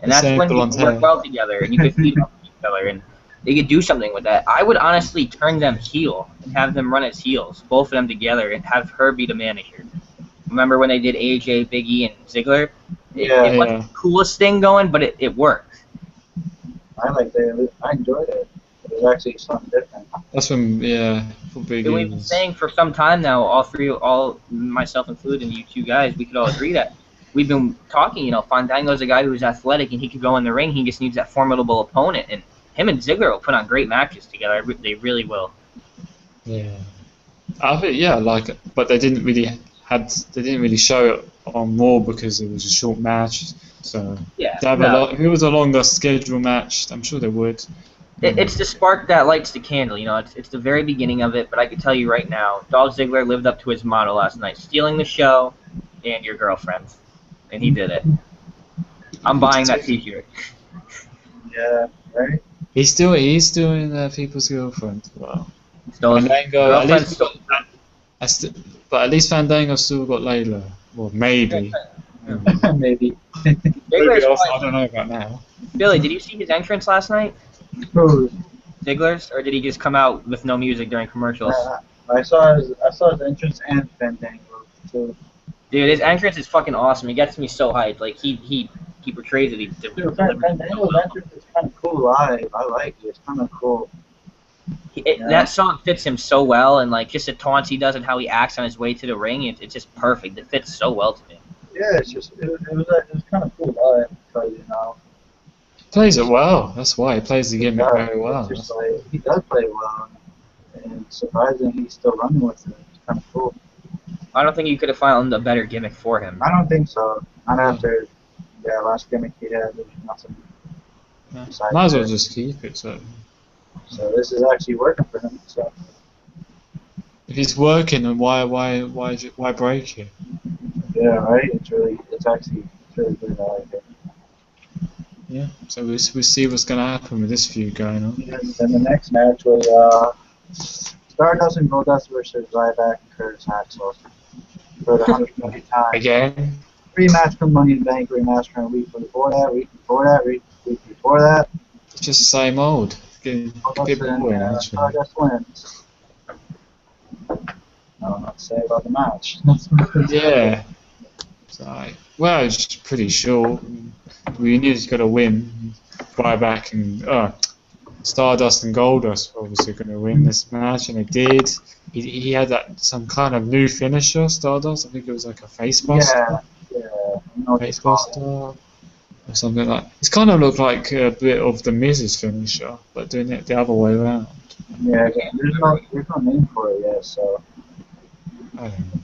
and that's when you can work well together, and you can feed off each other, and they could do something with that. I would honestly turn them heel and have them run as heels, both of them together, and have her be the manager. Remember when they did AJ, Big E, and Ziggler? It wasn't the coolest thing going, but it worked. I enjoyed it. It was actually something different. That's when, for Big E. We've been saying for some time now, all myself included, and you two guys, we could all agree that we've been talking, Fandango's a guy who's athletic and he could go in the ring. He just needs that formidable opponent, and him and Ziggler will put on great matches together. They really will. Yeah, I think but they didn't really show it on Raw because it was a short match. So if it was a longer scheduled match, I'm sure they would. It's the spark that lights the candle. It's the very beginning of it. But I can tell you right now, Dolph Ziggler lived up to his motto last night: stealing the show and your girlfriend, and he did it. I'm buying that T-shirt. Yeah, right. He's doing people's girlfriend. Wow. Fandango, but at least Fandango still got Layla. Well, maybe. Maybe. Maybe also, I don't know about now. Billy, did you see his entrance last night? Who? Ziggler's, or did he just come out with no music during commercials? I saw his entrance and Fandango too. Dude, his entrance is fucking awesome. He gets me so hyped. Like he portrays it. Dude, Fandango's entrance is kind of cool live. I like it. It's kind of cool. That song fits him so well, and like just the taunts he does and how he acts on his way to the ring, it's just perfect. It fits so well to me. Yeah, it was kind of cool live, because Plays it well. That's why he plays the gimmick very well. He does play well, and surprisingly, he's still running with it. It's kind of cool. I don't think you could have found a better gimmick for him. I don't think so. Not after last gimmick he had. There's nothing. Might as well just keep it. So this is actually working for him. So if it's working, then why break it? Yeah, right. It's actually really good. I like it. Yeah. So we'll see what's gonna happen with this feud going on. And then the next match was Stardust and Goldust versus Ryback and Curtis Axel for the 120th time. Again. Rematch from Money in the Bank. Rematch from a week before that. Week before that. It's just the same old. Stardust wins. I don't know what to say about the match. Yeah. Well, it's pretty short. We knew he's got to win. Ryback and Stardust and Goldust were obviously going to win this match, and they did. He had some kind of new finisher, Stardust. I think it was like a facebuster. Yeah. Facebuster or something like. It's kind of looked like a bit of the Miz's finisher, but doing it the other way around. Yeah, there's no name for it yet, so. I don't know.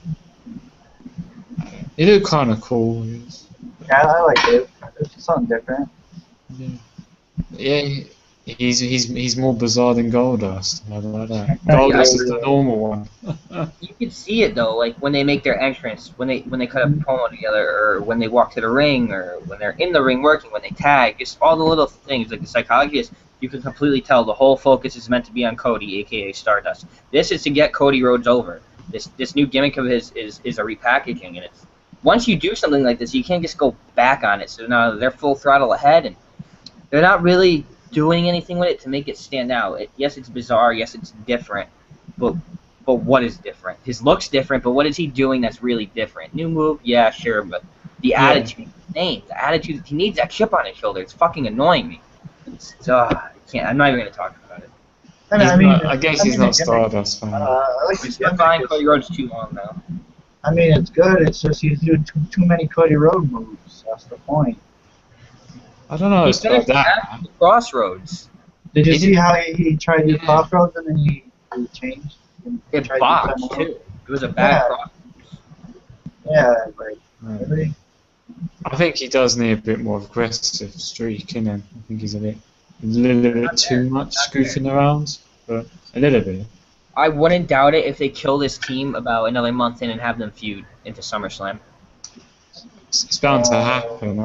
It looked kind of cool. Yeah, I like it. It's something different. Yeah, he's more bizarre than Goldust. I like that. Goldust is the normal one. You can see it though, like when they make their entrance, when they cut a promo together, or when they walk to the ring, or when they're in the ring working, when they tag, just all the little things. Like the psychologist, you can completely tell the whole focus is meant to be on Cody, aka Stardust. This is to get Cody Rhodes over. This new gimmick of his is a repackaging, and once you do something like this, you can't just go back on it. So now they're full throttle ahead, and they're not really doing anything with it to make it stand out. Yes, it's bizarre. Yes, it's different. But what is different? His look's different, but what is he doing that's really different? New move, yeah, sure, but the attitude, the attitude, he needs that chip on his shoulder. It's fucking annoying me. I can't. I'm not even gonna talk about it. I guess he's not Stardust fan. I Fine, Cody Rhodes too long now. I mean, it's good. It's just he's doing too many Cody Rhodes moves. That's the point. I don't know. He It's about finished that. at the Crossroads. Did you see how he tried to do crossroads and then he changed? It tried to do boxed something too. It was a bad Yeah. cross. Yeah, like really. I think he does need a bit more aggressive streak, innit? I think he's a little bit too much goofing around, but a little bit. I wouldn't doubt it if they kill this team about another month in and have them feud into SummerSlam. It's bound to happen.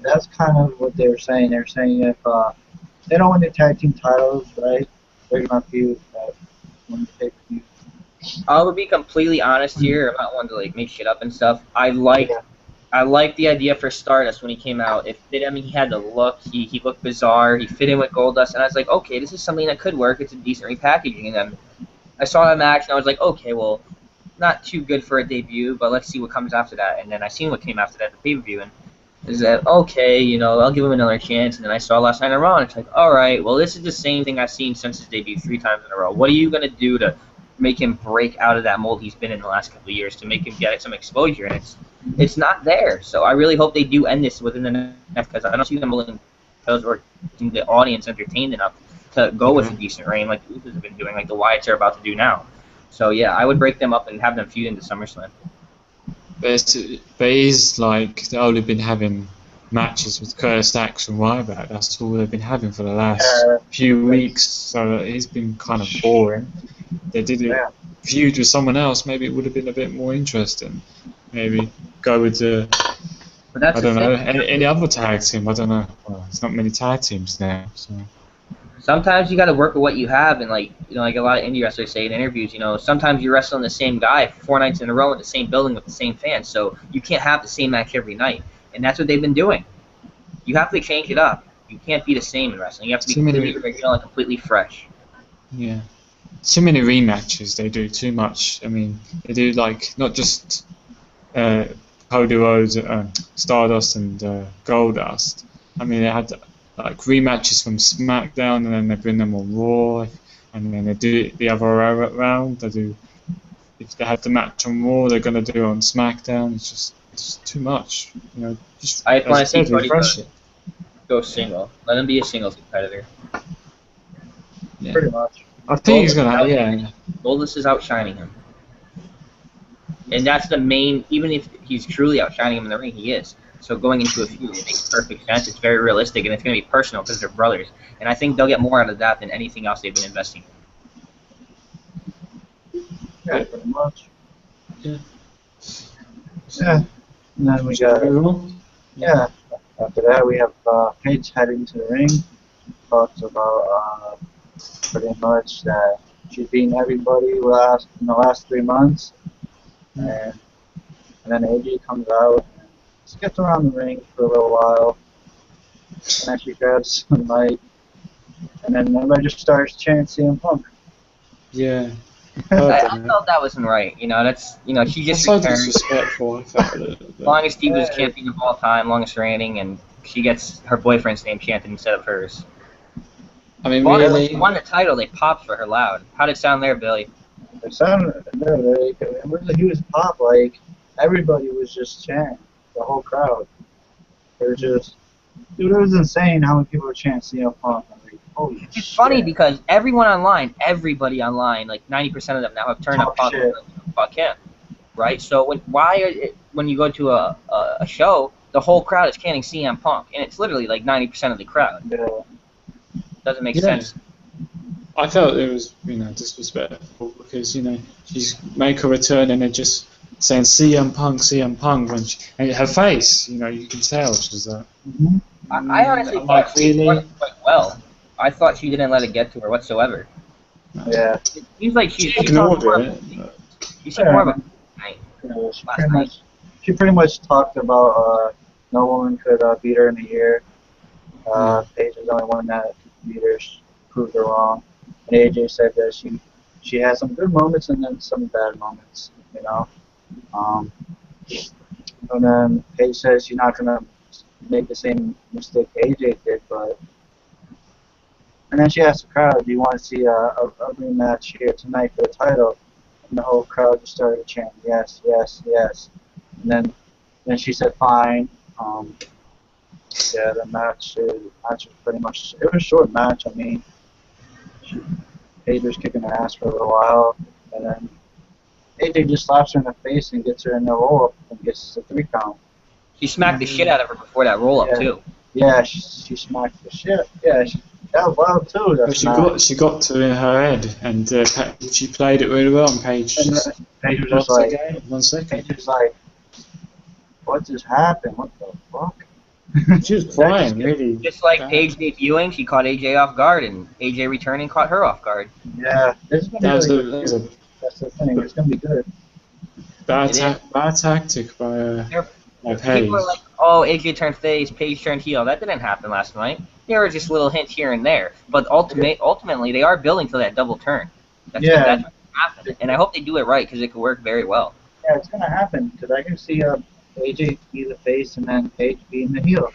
That's kind of what they were saying. They were saying if they don't win the tag team titles, right, they're gonna feud when they feud. I would be completely honest here. I'm not one to like make shit up and stuff. I like the idea for Stardust when he came out. He had the look. He looked bizarre. He fit in with Goldust, and I was like, okay, this is something that could work. It's a decent repackaging. And then I saw that match, and I was like, okay, well, not too good for a debut, but let's see what comes after that. And then I seen what came after that, the pay-per-view, and is that okay? You know, I'll give him another chance. And then I saw last night on Raw, and it's like, all right, well, this is the same thing I've seen since his debut 3 times in a row. What are you gonna do to make him break out of that mold he's been in the last couple of years, to make him get some exposure? And it's not there. So I really hope they do end this within the next, because I don't see them willing or the audience entertained enough to go with a decent reign like the Usos have been doing, like the Wyatts are about to do now. So yeah, I would break them up and have them feud into SummerSlam. But he's like, they've only been having matches with Curtis Axel and Ryback. That's all they've been having for the last few weeks. So he's been kind of boring. They did a feud with someone else, maybe it would have been a bit more interesting. Maybe go with the, I don't know, any other tag team. I don't know. Well, there's not many tag teams now. So. Sometimes you got to work with what you have, and like like a lot of indie wrestlers say in interviews, sometimes you're wrestling the same guy 4 nights in a row in the same building with the same fans, so you can't have the same match every night, and that's what they've been doing. You have to change it up. You can't be the same in wrestling. You have to be completely original and completely fresh. Yeah. Too many rematches. They do too much. I mean, they do like not just Cody Rhodes, Stardust, and Goldust. I mean, they had like rematches from SmackDown, and then they bring them on Raw, and then they do it the other round. They do, if they have the match on Raw, they're gonna do it on SmackDown. It's too much. Just I want to see Cody refresh it. go single. Let him be a singles competitor. Yeah. Pretty much. I think he's gonna. Yeah. Goldust is outshining him, and that's the main. Even if he's truly outshining him in the ring, he is. So going into a feud, it makes perfect sense. It's very realistic, and it's going to be personal because they're brothers. And I think they'll get more out of that than anything else they've been investing in. Yeah, pretty much. Yeah. Yeah. And then we got after that we have Paige heading to the ring. Talks about pretty much that she's beaten everybody in the last 3 months, and then AJ comes out. She gets around the ring for a little while, and then she grabs the mic, and then everybody just starts chanting CM Punk. Yeah. I felt that wasn't right. That's she just so returned. disrespectful. I felt a little bit. Longest Divas champion of all time, longest reigning, and she gets her boyfriend's name chanted instead of hers. I mean, When really. she won the title, they popped for her loud. How'd it sound there, Billy? It sounded it was a huge pop. Like everybody was just chanting. The whole crowd. It was just, dude, it was insane how many people were chanting CM Punk. I'm like, holy shit. It's funny because everybody online, like 90% of them now have turned up Punk. Fuck him, right? So when you go to a show, the whole crowd is chanting CM Punk, and it's literally like 90% of the crowd. Yeah. Doesn't make sense. I felt it was disrespectful because she's make a return and then just saying CM Punk when and her face, you can tell she's that. Mm-hmm. I honestly thought she won it quite well. I thought she didn't let it get to her whatsoever. Yeah. It seems like she ignored it. She said more of a She she pretty much talked about no woman could beat her in a year. Paige was the only one that could beat her, proved her wrong. And AJ said that she had some good moments and then some bad moments, you know. And then Paige says she's not gonna make the same mistake AJ did, but. And then she asked the crowd, "Do you want to see a rematch here tonight for the title?" And the whole crowd just started chanting, "Yes, yes, yes." And then she said, "Fine." Yeah, the match was pretty much. It was a short match. I mean, Paige was kicking her ass for a little while, and then AJ just slaps her in the face and gets her in the roll up and gets a 3 count. She smacked the shit out of her before that roll up too. Yeah, she smacked the shit. Yeah, that was wild too. But she got to in her head, and she played it really well. And Paige was just like, 1 second. Paige was like, "What just happened? What the fuck?" She was crying, really. Just like Paige debuting, she caught AJ off guard, and AJ returning caught her off guard. Yeah, this is gonna be really good. That's the thing. It's gonna be good. Bad tactic by Paige. People are like, "Oh, AJ turned face, Paige turned heel." That didn't happen last night. There were just little hints here and there, but ultimately they are building to that double turn. That's what's happening, and I hope they do it right because it could work very well. Yeah, it's gonna happen because I can see AJ be the face and then Paige being the heel.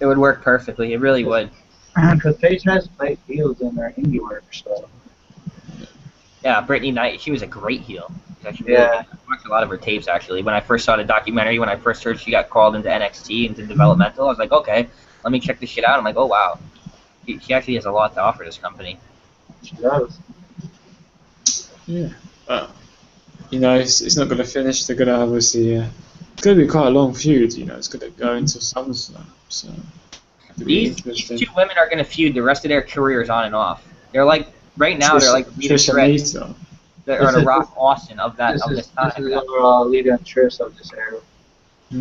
It would work perfectly. It really would. Because Paige has played heels in her indie work, so. Yeah, Brittany Knight, she was a great heel. I watched a lot of her tapes actually. When I first saw the documentary, when I first heard she got called into NXT into developmental, I was like, okay, let me check this shit out. I'm like, oh wow, she actually has a lot to offer this company. She does. Yeah. You know, it's not going to finish. They're going to obviously. It's going to be quite a long feud. You know, it's going to go into SummerSlam. So. These 2 women are going to feud the rest of their careers on and off. They're like right now. They're like Rita Trish. They're the Rock Austin of this time. This is Lita and Trish of this era.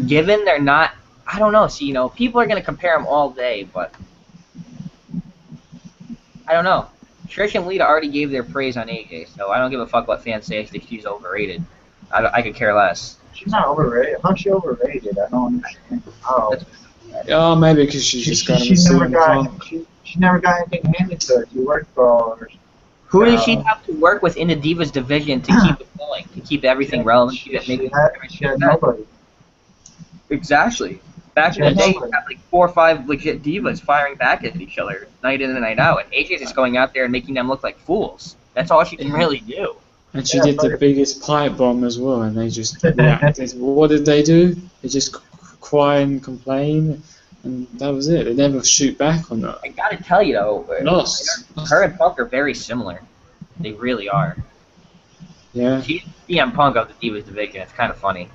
Given they're not, I don't know. See, people are going to compare them all day, but I don't know. Trish and Lita already gave their praise on AJ, so I don't give a fuck what fans say if she's overrated. I could care less. She's not overrated. How's she overrated? I don't understand. Oh, maybe because she's just got she never got anything handed to her. She worked for all her. Who does she have to work with in the Divas division to keep it going, to keep everything relevant? She had nobody. Exactly. Back in the day, you had like 4 or 5 legit divas firing back at each other night in and night out, and AJ's just going out there and making them look like fools. That's all she can really do. And she did the biggest pipe bomb as well, and they just reacted. What did they do? They just cry and complain, and that was it. They never shoot back on that. I gotta tell you though, her and Punk are very similar. They really are. Yeah. She's CM Punk of the Divas division. It's kind of funny.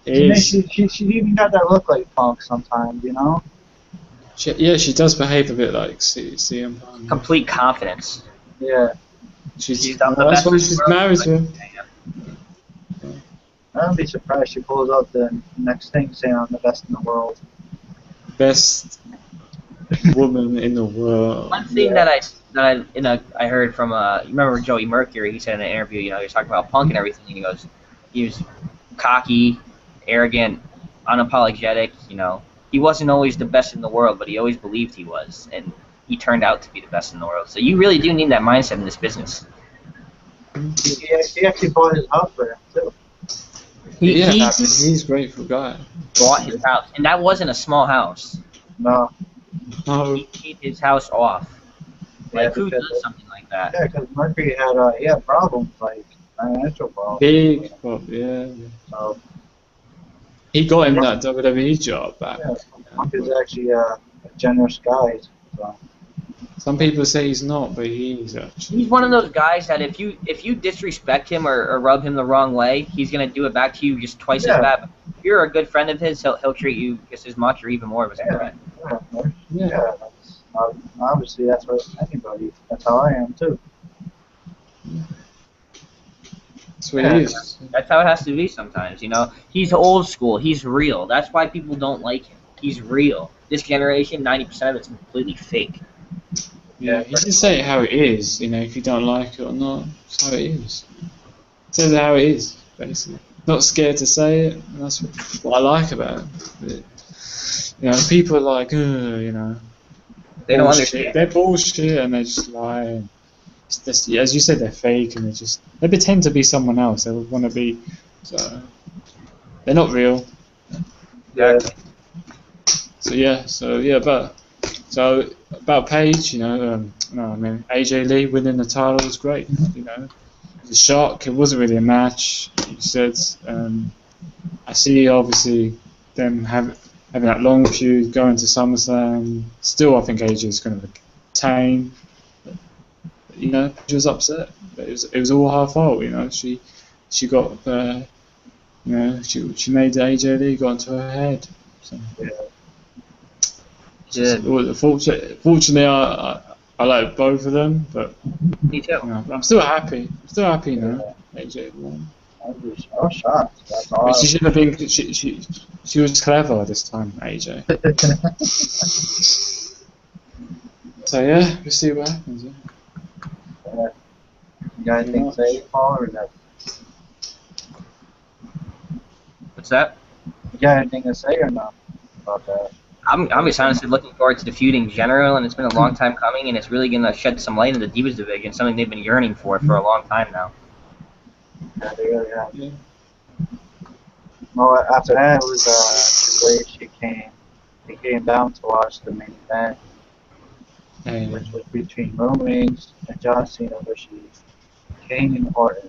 She even got that look like Punk sometimes, you know? She does behave a bit like CM Punk. Complete confidence. Yeah. She's done the that's best. why she's married to him. I don't be surprised she pulls out the next thing saying I'm the best in the world. Best woman in the world. One thing that I heard from you remember Joey Mercury? He said in an interview, he was talking about Punk and everything, and he goes, he was cocky, arrogant, unapologetic. He wasn't always the best in the world, but he always believed he was, and he turned out to be the best in the world. So you really do need that mindset in this business. He actually bought his house for him too. He's a grateful guy. Bought his house, and that wasn't a small house. No. He paid his house off. Like, who does something like that? Yeah, because Mercury had problems, like financial problems. Big problem, yeah. So, he got him that WWE job back. Yeah, Punk is actually a generous guy. So. Some people say he's not, but he is actually. He's one of those guys that if you disrespect him or rub him the wrong way, he's gonna do it back to you just twice as bad. But if you're a good friend of his, he'll treat you just as much or even more of a friend. Yeah. Obviously, that's what anybody. That's how I am too. That's what he is. That's how it has to be sometimes. He's old school. He's real. That's why people don't like him. He's real. This generation, 90% of it's completely fake. Yeah, you can say it how it is, if you don't like it or not. It's how it is. It says how it is, basically. not scared to say it. And that's what I like about it. You know, people are like, you know, They don't bullshit. understand. They're bullshit and they just lie. It's just, as you said, they're fake and they pretend to be someone else. They want to be, so they're not real. Yeah. So about Paige, you know, no, I mean AJ Lee winning the title was great. You know, it was a shock. It wasn't really a match. You said. I see obviously them having that long feud going to SummerSlam. Still, I think AJ is going to retain. You know, she was upset. But it was all her fault. You know, she got you know, she made AJ Lee got into her head. So. Yeah. Fortunately, I like both of them, but Me too. you know, I'm still happy. You know, AJ won. I was shocked. That's all. But she should have been. She was clever this time, AJ. So yeah, we'll see what happens. Yeah. You got anything to say, Paul, or no? What's that? You got anything to say or no about that? I'm just honestly looking forward to the feud in general, and it's been a long time coming, and it's really going to shed some light into the Divas division, something they've been yearning for a long time now. Yeah, they really have. Yeah. Well, after that, it was Triple H. He came down to watch the main event, which was between Roman Reigns and John Cena versus Kane and Orton.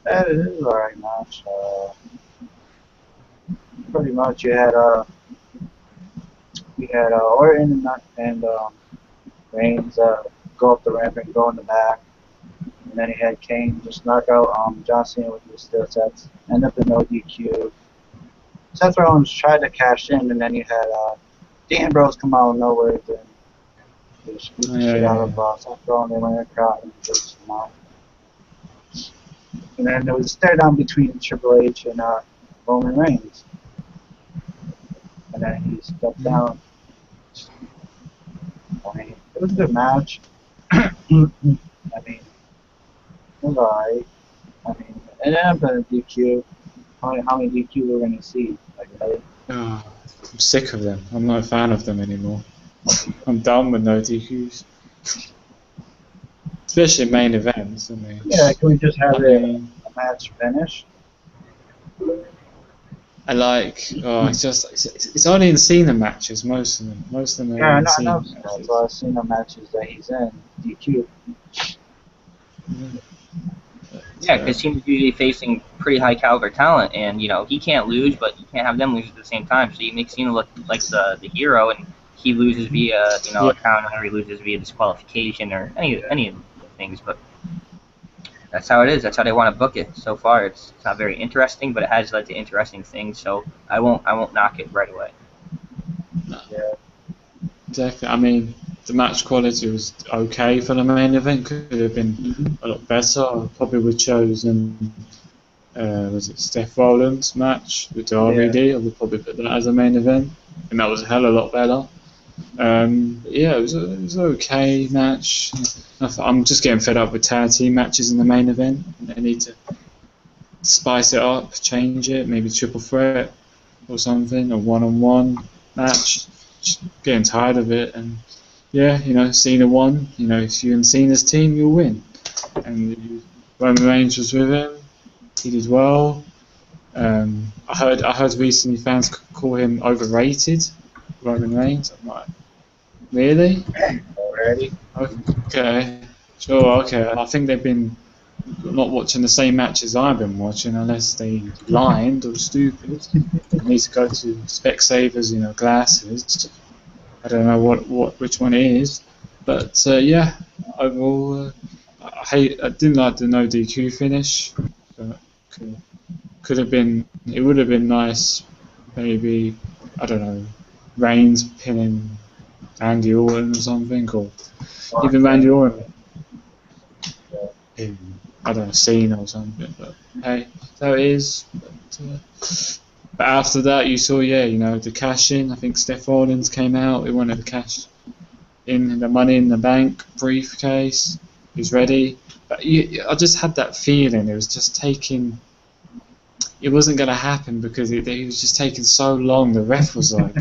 That is an alright match. Pretty much, you had Orton and Reigns go up the ramp and go in the back. And then he had Kane just knock out John Cena with the steel sets. End up in no DQ. Seth Rollins tried to cash in, and then you had the Ambrose come out of nowhere and just beat the shit out of Seth Rollins. They went in the crowd and just him out. And then there was a stare down between Triple H and Roman Reigns. And then he stepped down. I mean, it was a good match. I mean, it was alright. I mean, it ended up in a DQ. How many DQ we're going to see? Like, right? I'm sick of them. I'm not a fan of them anymore. I'm done with no DQs. Especially main events. I mean, yeah, can we just have a match finish? I like. It's only in Cena matches. Most of them are Yeah, in no, Cena There's matches. a lot of Cena matches that he's in DQ. Yeah, because Cena's usually facing pretty high caliber talent, and you know he can't lose, but you can't have them lose at the same time. So you make Cena look like the hero, and he loses via a count, or he loses via disqualification, or any of the things. But that's how it is. That's how they want to book it. So far, it's not very interesting, but it has led to interesting things. So I won't knock it right away. Yeah. Exactly. I mean, the match quality was okay for the main event. Could have been a lot better. I probably would have chosen, was it Steph Rollins match with the RVD? I would probably put that as a main event, and that was a hell of a lot better. Yeah, it was an okay match. I'm just getting fed up with tag team matches in the main event. They need to spice it up, change it, maybe triple threat or something, a one-on-one match. Just getting tired of it, and yeah, you know, Cena won. You know, if you're in Cena's team, you'll win. And Roman Reigns was with him. He did well. I heard recently fans call him overrated, Roman Reigns. I'm like, really? Already? Okay, sure. Okay, I think they've been not watching the same matches I've been watching, unless they blind or stupid. They need to go to Specsavers, you know, glasses. I don't know which one it is, but yeah, overall, I didn't like the no DQ finish. But could have been. It would have been nice, maybe, I don't know, Reigns pinning Randy Orton or something, or even Randy Orton. I don't know, Cena or something, but hey, so it is. But after that, you saw, you know, the cash in. I think Steph Rollins came out. He wanted to cash in the Money in the Bank briefcase. He's ready. But I just had that feeling it was just taking it wasn't going to happen because he was just taking so long. The ref was like,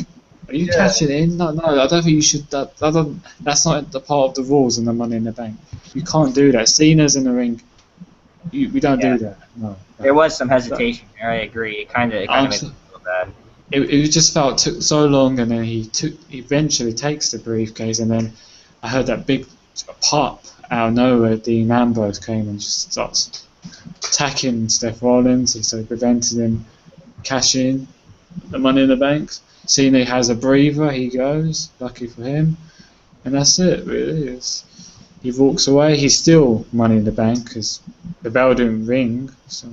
"Are you catching it in? No, I don't think you should. That's not the part of the rules in the Money in the Bank. You can't do that. Cena's in the ring. We don't do that. No." There was some hesitation there. I agree. It kind of made me feel bad. It just felt took so long, and then he eventually takes the briefcase, and then I heard that big pop out of nowhere. Dean Ambrose came and just starts attacking Seth Rollins, so he prevented him cashing the Money in the Bank. Cena has a breather, he goes, lucky for him, and that's it really. He walks away, he's still Money in the Bank because the bell didn't ring, so...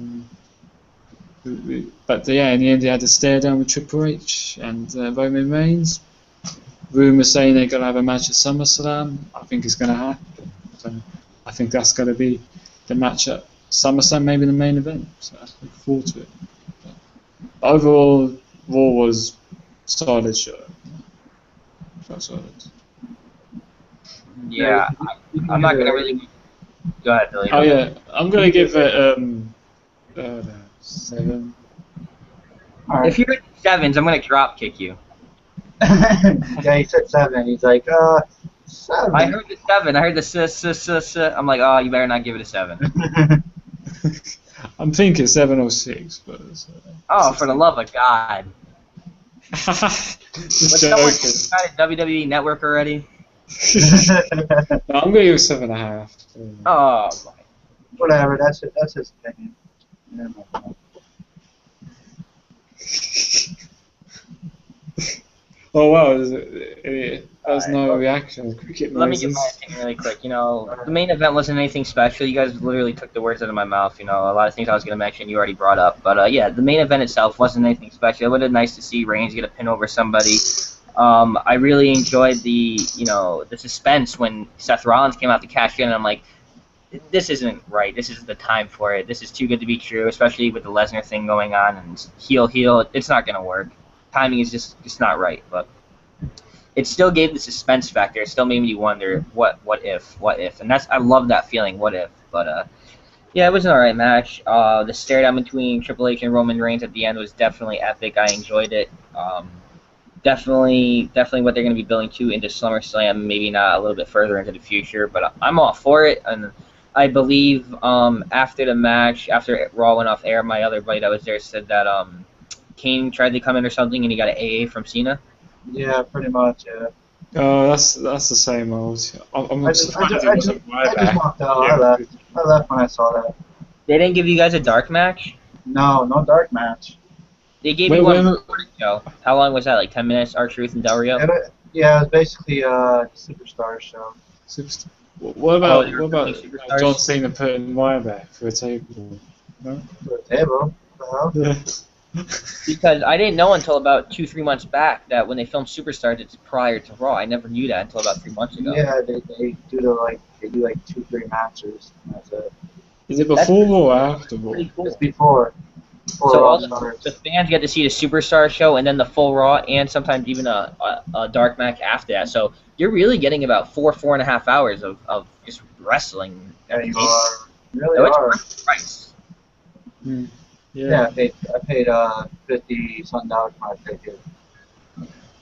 But yeah, in the end he had to stare down with Triple H and Roman Reigns. Rumours saying they're going to have a match at SummerSlam. I think it's going to happen. So I think that's going to be the match at SummerSlam, maybe the main event. So I look forward to it. But overall, Raw was solid show. Felt solid. Yeah, I'm not going to really... Go ahead, Billy. Oh yeah, I'm going to give it 7. Right. If you're in the 7s, I'm going to drop kick you. Yeah, he said 7. He's like, 7. I heard the 7. I heard the I'm like, oh, you better not give it a 7. I'm thinking 7 or 6, but Oh, for the love of God. just Someone joking. tried WWE Network already? No, I'm going to give it 7.5. Oh, Whatever, that's his opinion. Oh wow, there's no reaction. Cricket let me give noises. my opinion really quick. You know, the main event wasn't anything special. You guys literally took the words out of my mouth. You know, a lot of things I was going to mention you already brought up. But yeah, the main event itself wasn't anything special. It would have been nice to see Reigns get a pin over somebody. I really enjoyed the suspense when Seth Rollins came out to cash in, and I'm like, this isn't right. This isn't the time for it. This is too good to be true, especially with the Lesnar thing going on and heel. It's not going to work. Timing is just not right. But it still gave the suspense factor. It still made me wonder what if, and I love that feeling. What if? But yeah, it was an alright match. The stare down between Triple H and Roman Reigns at the end was definitely epic. I enjoyed it. Definitely what they're going to be building to into SummerSlam. Maybe not a little bit further into the future, but I'm all for it. And I believe after the match, after Raw went off air, my other buddy that was there said that Kane tried to come in or something, and he got an AA from Cena. Yeah, pretty much, yeah. Oh, that's the same old. I'm surprised it wasn't I just back. walked out. Yeah. I left when I saw that. They didn't give you guys a dark match? No dark match. They gave you one before the show. How long was that? Like 10 minutes? R-Truth and Del Rio? Yeah, it was basically a Superstar show. Superstar. What about Superstars? John Cena putting Ryback for a table? No? For a table. What the hell? Yeah. Because I didn't know until about 2-3 months back that when they filmed Superstars, it's prior to Raw. I never knew that until about 3 months ago. Yeah, they do 2-3 matches. That's it. Is it before or after Raw? Pretty cool. It's before So Raw all starts. the fans get to see the Superstar show and then the full Raw and sometimes even a dark match after that. So you're really getting about 4.5 hours of just wrestling. Yeah, you are. You really So it's are. worth the price. Yeah, I paid $50-something for my ticket.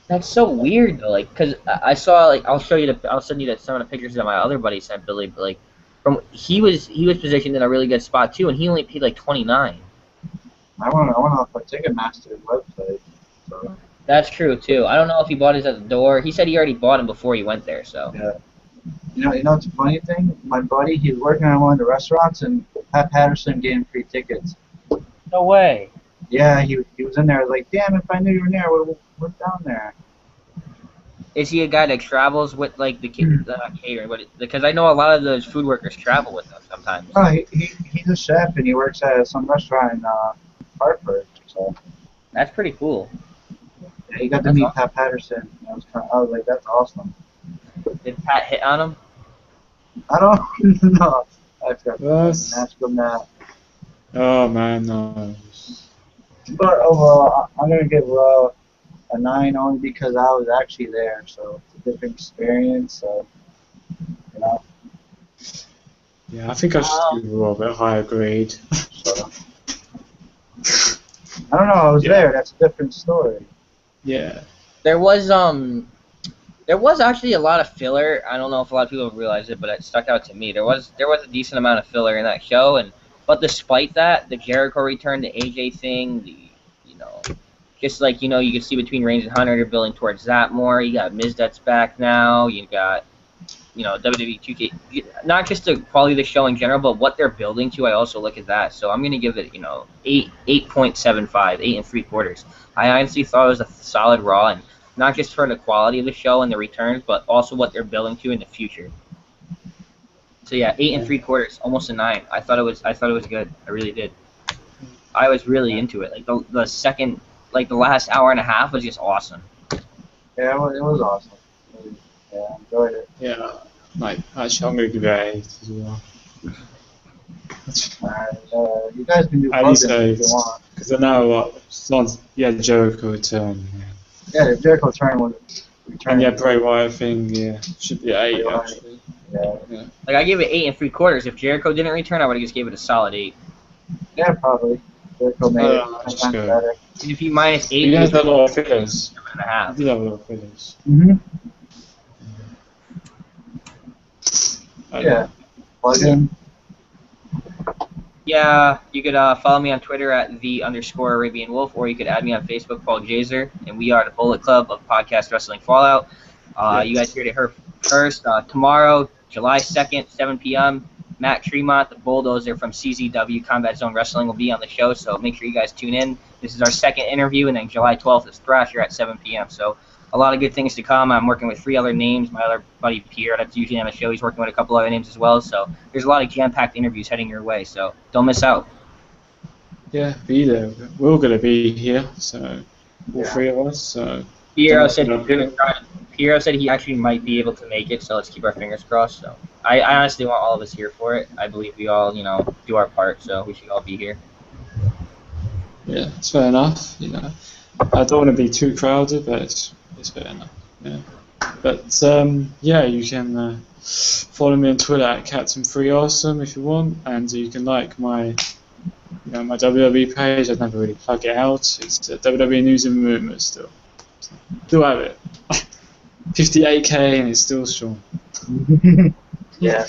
That's so weird though, like, cause I saw, like, I'll send you some of the pictures that my other buddy sent Billy, but like, he was positioned in a really good spot too, and he only paid like $29. I went off a Ticketmaster website. So. That's true too. I don't know if he bought his at the door. He said he already bought him before he went there. So. Yeah. You know what's a funny thing? My buddy, he's working at one of the restaurants, and Pat Patterson gave him free tickets. No way. Yeah, he was in there. Like, damn, if I knew you were in there, I would have went down there. Is he a guy that travels with like the catering? But because I know a lot of those food workers travel with them sometimes. No, he's a chef, and he works at some restaurant in Hartford. So. That's pretty cool. Yeah, you got to That's meet awesome. Pat Patterson. I was like, that's awesome. Did Pat hit on him? I don't know. I forgot to That's- ask him that. Oh man, no. But overall, I'm going to give Raw a 9 only because I was actually there. So it's a different experience. So, you know. Yeah, I think I should give Raw a bit higher grade. So. I don't know. I was Yeah. there. That's a different story. Yeah. There was actually a lot of filler. I don't know if a lot of people realize it, but it stuck out to me. There was a decent amount of filler in that show, but despite that, the Jericho return, the AJ thing, you know, just like you can see between Reigns and Hunter, they're building towards that more. You got Miz that's back now. You got WWE 2K. Not just the quality of the show in general, but what they're building to. I also look at that. So I'm gonna give it 8.75, 8 3/4. I honestly thought it was a solid Raw, and not just for the quality of the show and the returns, but also what they're building to in the future. So yeah, 8 3/4, almost a 9. I thought it was good. I really did. I was really into it. Like the second, like the last hour and a half was just awesome. Yeah, it was awesome. Yeah, I enjoyed it. Yeah. Like, actually, I'm gonna give it an 8 as well. Alright, you guys can do At least plugins if 8, you want. because I know as long as you had Jericho return, Yeah, the Jericho turn was return. and yeah, Bray Wyatt thing, yeah, should be 8 Bray Wyatt. actually. Yeah. Like I gave it 8 3/4. If Jericho didn't return, I would have just gave it a solid 8. Yeah, probably. Jericho made it Just 10 times go. better. And if you minus 8, You guys you had a lot of fillers. 7.5. You did have a lot of fillers. Mm-hmm. Yeah. Plug in. Yeah, you could follow me on Twitter at @the_Arabian Wolf, or you could add me on Facebook, Paul Jazer, and we are the Bullet Club of Podcast Wrestling Fallout. You guys heard it first. Tomorrow, July 2nd, 7 p.m., Matt Tremont, the Bulldozer from CZW Combat Zone Wrestling, will be on the show, so make sure you guys tune in. This is our second interview, and then July 12th is Thrasher at 7 p.m., so a lot of good things to come. I'm working with 3 other names. My other buddy Pierre, that's usually on the show, he's working with a couple other names as well. So there's a lot of jam-packed interviews heading your way. So don't miss out. Yeah, be there. We're all gonna be here, so all Yeah. 3 of us. So Piero said he's gonna try. Piero said he actually might be able to make it. So let's keep our fingers crossed. So I honestly want all of us here for it. I believe we all do our part. So we should all be here. yeah, it's fair enough. I don't want to be too crowded, but it's fair enough. Yeah. But yeah, you can follow me on Twitter at Captain3Awesome if you want, and you can like my my WWE page. I never really plug it out. It's WWE News and Movement still. So, do have it. 58k and it's still strong. Yeah.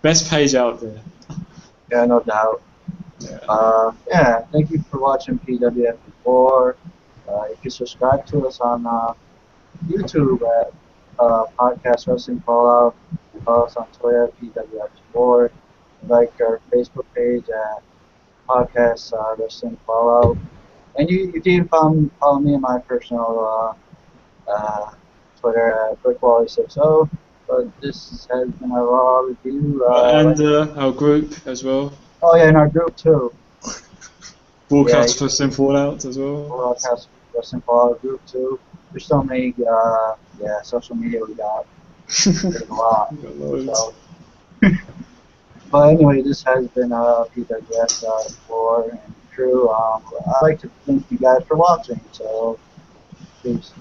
Best page out there. Yeah, no doubt. Yeah, thank you for watching PWF Is War. You can subscribe to us on YouTube at Podcast Wrestling Fallout. Follow us on Twitter at PWF Is War. Like our Facebook page at Podcast Wrestling Fallout. And you can follow me on my personal Twitter at BrickWally60. But this has been a Raw review. And our group as well. Oh yeah, in our group too. Broadcast Wrestling Fallout as well. Broadcast Wrestling Fallout group too. There's so many social media we got. There's a lot. So. But anyway, this has been PWF War and crew. I'd like to thank you guys for watching. So, peace.